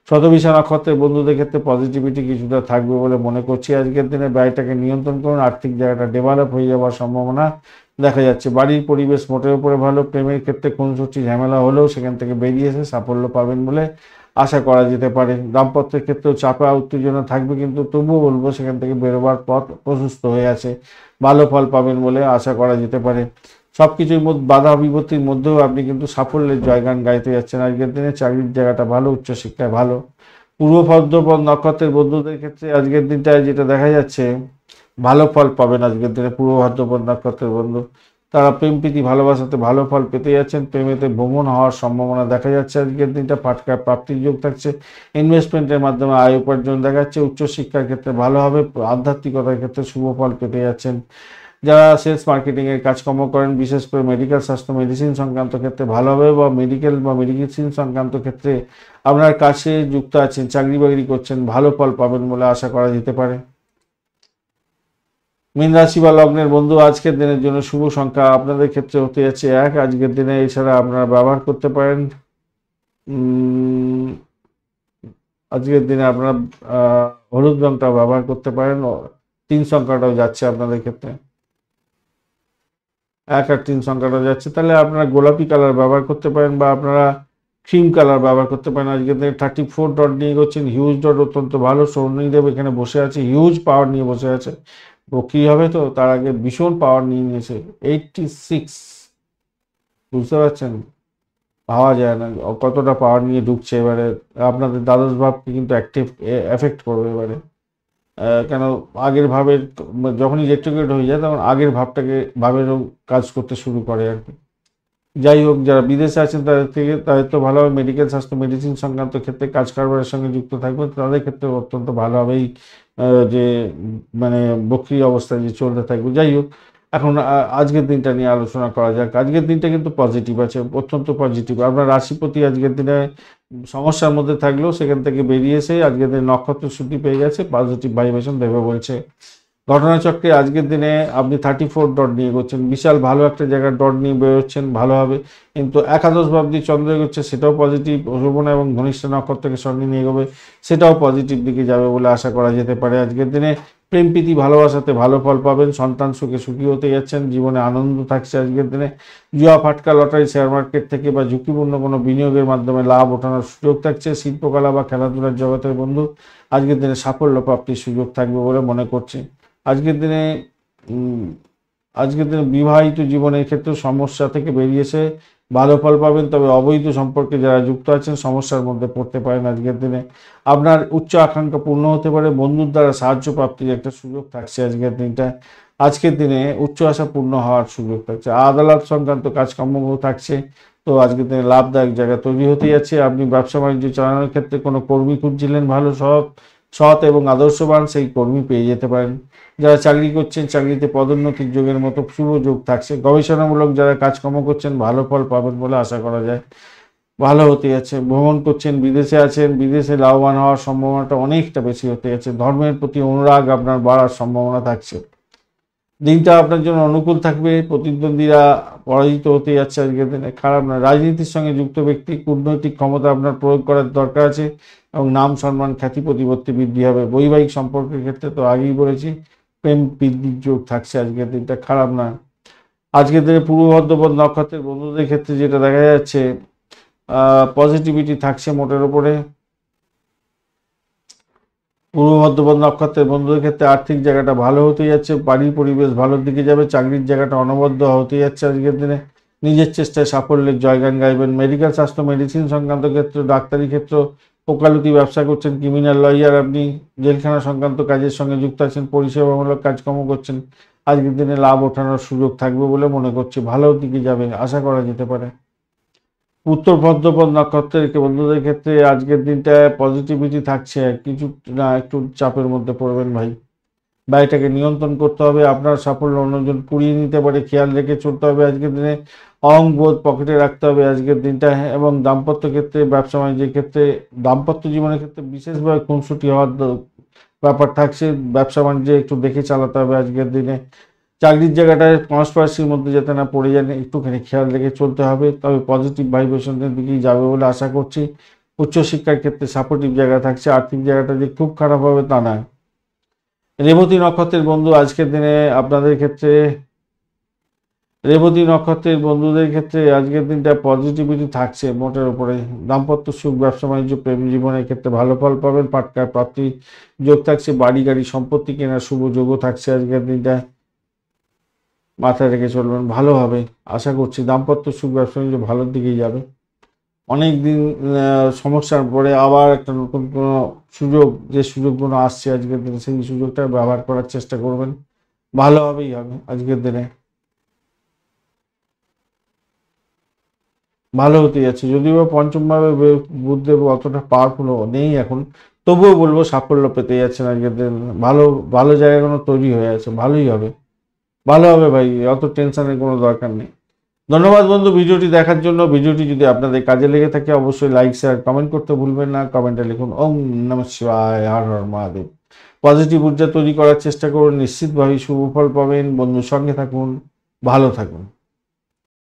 শতবিশা নক্ষত্রের বন্ধুদের ক্ষেত্রে পজিটিভিটি কিছুটা থাকবে বলে মনে করছি। আজকের দিনে ব্যয়টাকে নিয়ন্ত্রণ করুন, আর্থিক জায়গাটা ডেভেলপ হয়ে যাওয়ার সম্ভাবনা দেখা যাচ্ছে। বাড়ির পরিবেশ মোটের উপরে ভালো। প্রেমের ক্ষেত্রে কোন সূচি ঝামেলা হলেও সেখান থেকে বেরিয়ে এসে সাফল্য পাবেন বলে আশা করা যেতে পারে। দাম্পত্যের ক্ষেত্রেও চাপা উত্তেজনা থাকবে, কিন্তু তবুও বলবো সেখান থেকে বেরোবার পথ প্রশস্ত হয়ে আছে, ভালো ফল পাবেন বলে আশা করা যেতে পারে। সবকিছুর মধ্যে বাধা বিপত্তির মধ্যেও আপনি কিন্তু সাফল্যের জয়গান গাইতে যাচ্ছেন আজকের দিনে। চাকরির জায়গাটা ভালো, উচ্চশিক্ষায় ভালো। পূর্ব ভাদ্রপদ নক্ষত্রের বন্ধুদের ক্ষেত্রে আজকের দিনটায় যেটা দেখা যাচ্ছে, ভালো ফল পাবেন আজকের দিনে পূর্ব ভাদ্রপদ নক্ষত্রের বন্ধু। তারা প্রেম প্রীতি ভালোবাসাতে ভালো ফল পেতে যাচ্ছেন। প্রেমেতে ভ্রমণ হওয়ার সম্ভাবনা দেখা যাচ্ছে আজকের দিনটা। ফাটকা প্রাপ্তির যোগ থাকছে। ইনভেস্টমেন্টের মাধ্যমে আয় উপার্জন দেখাচ্ছে। উচ্চশিক্ষার ক্ষেত্রে ভালো হবে। আধ্যাত্মিকতার ক্ষেত্রে শুভ ফল পেতে যাচ্ছেন। যারা সেলস মার্কেটিংয়ের কাজকর্ম করেন, বিশেষ করে মেডিকেল স্বাস্থ্য মেডিসিন সংক্রান্ত ক্ষেত্রে ভালো হবে, বা মেডিসিন সংক্রান্ত ক্ষেত্রে আপনার কাছে যুক্ত আছেন, চাকরি বাকরি করছেন, ভালো ফল পাবেন বলে আশা করা যেতে পারে। মীন রাশি বা লগ্নের বন্ধু, আজকের দিনের জন্য শুভ সংখ্যা আপনাদের ক্ষেত্রে হতে যাচ্ছে 1 আজকের দিনে। এছাড়া আপনারা ব্যবহার করতে পারেন আজকের দিনে আপনারা হলুদ রংটা ব্যবহার করতে পারেন। 3 সংখ্যাটাও যাচ্ছে আপনাদের ক্ষেত্রে, 1 আর 3 সংখ্যাটা যাচ্ছে। তাহলে আপনারা গোলাপি কালার ব্যবহার করতে পারেন, বা আপনারা ক্রিম কালার ব্যবহার করতে পারেন। আজকের দিনে 34 ডট নিয়ে করছেন। হিউজ ডট অত্যন্ত ভালো। শনিদেব এখানে বসে আছে, হিউজ পাওয়ার নিয়ে বসে আছে। বকরি হবে তো, তার আগে ভীষণ পাওয়ার নিয়ে নিয়েছে 86, বুঝতে পারছেন? ভাবা যায় না কতটা পাওয়ার নিয়ে ঢুকছে। এবারে আপনাদের দ্বাদশ ভাবকে কিন্তু এফেক্ট করবে এবারে। কেন আগের ভাবের যখনই রেট্রোগ্রেড হয়ে যায়, তখন আগের ভাবেরও কাজ করতে শুরু করে আর কি। যাই হোক, যারা বিদেশে আছেন তাদের তো ভালো হবে। মেডিকেল স্বাস্থ্য মেডিসিন সংক্রান্ত ক্ষেত্রে কাজ কারবারের সঙ্গে যুক্ত থাকবে, তাদের ক্ষেত্রে অত্যন্ত ভালো হবে। এই যে মানে বকরি অবস্থায় যে চলতে থাকবে। যাই হোক, এখন আজকের দিনটা নিয়ে আলোচনা করা যাক। আজকের দিনটা কিন্তু পজিটিভ আছে, অত্যন্ত পজিটিভ। আপনার রাশিপতি আজকের দিনে সমস্যার মধ্যে থাকলেও সেখান থেকে বেরিয়ে এসে আজকের দিনে নক্ষত্র ছুটি পেয়ে গেছে, পজিটিভ ভাইব্রেশন দেবে বলছে। ঘটনাচক্রে আজকের দিনে আপনি 34 ডট নিয়ে করছেন, বিশাল ভালো একটা জায়গার ডট নিয়ে বেরোচ্ছেন, ভালো হবে। কিন্তু একাদশ ভাব দিয়ে চন্দ্র এগোচ্ছে, সেটাও পজিটিভ। শোভনা এবং ধনিষ্ঠা নক্ষত্রকে সঙ্গে নিয়ে এগোবে, সেটাও পজিটিভ দিকে যাবে বলে আশা করা যেতে পারে। আজকের দিনে প্রেম প্রীতি ভালোবাসাতে ভালো ফল পাবেন। সন্তান সুখে সুখী হতে যাচ্ছেন। জীবনে আনন্দ থাকছে আজকের দিনে। জুয়া ফাটকা লটারি শেয়ার মার্কেট থেকে বা ঝুঁকিপূর্ণ কোনো বিনিয়োগের মাধ্যমে লাভ ওঠানোর সুযোগ থাকছে। শিল্পকলা বা খেলাধুলার জগতের বন্ধু, আজকের দিনে সাফল্য প্রাপ্তির সুযোগ থাকবে বলে মনে করছি। আজকের দিনে বিবাহিত জীবনের ক্ষেত্রে সমস্যা থেকে বেরিয়েছে ভালো ফল পাবেন, তবে অবৈধ সম্পর্কে যারা যুক্ত আছেন সমস্যার মধ্যে পড়তে পারেন। আজকের দিনে আপনার উচ্চ আকাঙ্ক্ষা পূর্ণ হতে পারে। বন্ধুর দ্বারা সাহায্য প্রাপ্তির একটা সুযোগ থাকছে আজকের দিনটা। আজকের দিনে উচ্চ আশা পূর্ণ হওয়ার সুযোগ থাকছে। আদালত সংক্রান্ত কাজকর্ম থাকছে, তো আজকের দিনে লাভদায়ক জায়গা তৈরি হতে যাচ্ছে। আপনি ব্যবসা বাণিজ্য চালানোর ক্ষেত্রে কোনো কর্মী খুঁজছিলেন, ভালো সৎ এবং আদর্শবান সেই কর্মী পেয়ে যেতে পারেন। যারা চাকরি করছেন, চাকরিতে পদোন্নতির যোগের মতো শুভ যোগ থাকছে। গবেষণামূলক যারা কাজকর্ম করছেন, ভালো ফল পাবেন বলে আশা করা যায়, ভালো হতে যাচ্ছে। ভ্রমণ করছেন, বিদেশে আছেন, বিদেশে লাভবান হওয়ার সম্ভাবনাটা অনেকটা বেশি হতে যাচ্ছে। ধর্মের প্রতি অনুরাগ আপনার বাড়ার সম্ভাবনা থাকছে। দিনটা আপনার জন্য অনুকূল থাকবে, প্রতিদ্বন্দ্বীরা পরাজিত হতে যাচ্ছে আজকের দিনে, খারাপ না। রাজনীতির সঙ্গে যুক্ত ব্যক্তি কূটনৈতিক ক্ষমতা আপনার প্রয়োগ করার দরকার আছে এবং নাম সম্মান খ্যাতি প্রতিপত্তি বৃদ্ধি হবে। বৈবাহিক সম্পর্কের ক্ষেত্রে তো আগেই বলেছি প্রেম বৃদ্ধির যোগ থাকছে, আজকের দিনটা খারাপ না। আজকের দিনে পূর্ব বর্ধমান নক্ষত্রের বন্ধুদের ক্ষেত্রে যেটা দেখা যাচ্ছে পজিটিভিটি থাকছে মোটের ওপরে। পূর্ব বর্ধমান নক্ষত্রের বন্ধুদের ক্ষেত্রে আর্থিক জায়গাটা ভালো হতে যাচ্ছে, বাড়ির পরিবেশ ভালোর দিকে যাবে, চাকরির জায়গাটা অনবদ্য হতে যাচ্ছে আজকের দিনে। নিজের চেষ্টায় সাফল্যের জয়গান গাইবেন। মেডিকেল স্বাস্থ্য মেডিসিন সংক্রান্ত ক্ষেত্র, ডাক্তারি ক্ষেত্র, ওকালতি ব্যবসা করছেন, ক্রিমিনাল লয়ার, আপনি জেলখানা সংক্রান্ত কাজের সঙ্গে যুক্ত আছেন, পরিষেবামূলক কাজকর্ম করছেন, আজকের দিনে লাভ ওঠানোর সুযোগ থাকবে বলে মনে করছি, ভালো দিকে যাবে আশা করা যেতে পারে। উত্তর ভাদ্রপদ নক্ষত্রের বন্ধুদের ক্ষেত্রে আজকের দিনটা পজিটিভিটি থাকছে, কিছু না একটু চাপের মধ্যে পড়বেন ভাই, ব্যয়টাকে নিয়ন্ত্রণ করতে হবে। আপনার সাফল্য অন্যজন পুড়িয়ে নিতে পারে, খেয়াল রেখে চলতে হবে আজকের দিনে। অহংবোধ পকেটে রাখতে হবে আজকের দিনটা, এবং দাম্পত্য ক্ষেত্রে, ব্যবসা বাণিজ্যের ক্ষেত্রে, দাম্পত্য জীবনের ক্ষেত্রে বিশেষভাবে খুনসুটি হওয়ার ব্যাপার থাকছে, ব্যবসা বাণিজ্যে একটু দেখে চালাতে হবে আজকের দিনে। চাকরির জায়গাটায় কনস্পারেসির মধ্যে যাতে না পড়ে যান, একটুখানি খেয়াল রেখে চলতে হবে, তবে পজিটিভ ভাইব্রেশনের দিকেই যাবে বলে আশা করছি। উচ্চশিক্ষার ক্ষেত্রে সাপোর্টিভ জায়গা থাকছে, আর্থিক জায়গাটা যে খুব খারাপ হবে তা নয়। রেবতী নক্ষত্রের বন্ধু আজকের দিনে আপনাদের ক্ষেত্রে, রেবতী নক্ষত্রের বন্ধুদের ক্ষেত্রে আজকের দিনটা পজিটিভিটি থাকছে মোটের উপরে। দাম্পত্য সুখ, ব্যবসা বাণিজ্য, প্রেম জীবনের ক্ষেত্রে ভালো ফল পাবেন, পাটকার প্রাপ্তি যোগ থাকছে, বাড়ি গাড়ি সম্পত্তি কেনার শুভ যোগও থাকছে আজকের দিনটা, মাথায় রেখে চলবেন, ভালো হবে আশা করছি। দাম্পত্য সুখ, ব্যবসা বাণিজ্য ভালোর দিকেই যাবে। অনেক দিন সমস্যার পরে আবার একটা নতুন কোনো সুযোগ, যে সুযোগগুলো আসছে আজকের দিনে, সেই সুযোগটা ব্যবহার করার চেষ্টা করবেন, ভালোভাবেই হবে আজকের দিনে, ভালো হতে যাচ্ছে। যদিও বা পঞ্চমভাবে বুধদেব অতটা পাওয়ারফুল নেই এখন, তবুও বলবো সাফল্য পেতে যাচ্ছেন আজকের দিন, ভালো ভালো জায়গাগুলো তৈরি হয়ে আছে, ভালোই হবে, ভালো হবে ভাই, অত টেনশনের কোনো দরকার নেই। ধন্যবাদ বন্ধু ভিডিওটি দেখার জন্য। ভিডিওটি যদি আপনাদের কাজে লেগে থাকে অবশ্যই লাইক শেয়ার কমেন্ট করতে ভুলবেন না। কমেন্টে লিখুন ওম নমঃ শিবায়, হর হর মহাদেব। পজিটিভ ঊর্জা তৈরি করার চেষ্টা করুন, নিশ্চিতভাবেই শুভ ফল পাবেন। বন্ধুর সঙ্গে থাকুন, ভালো থাকুন।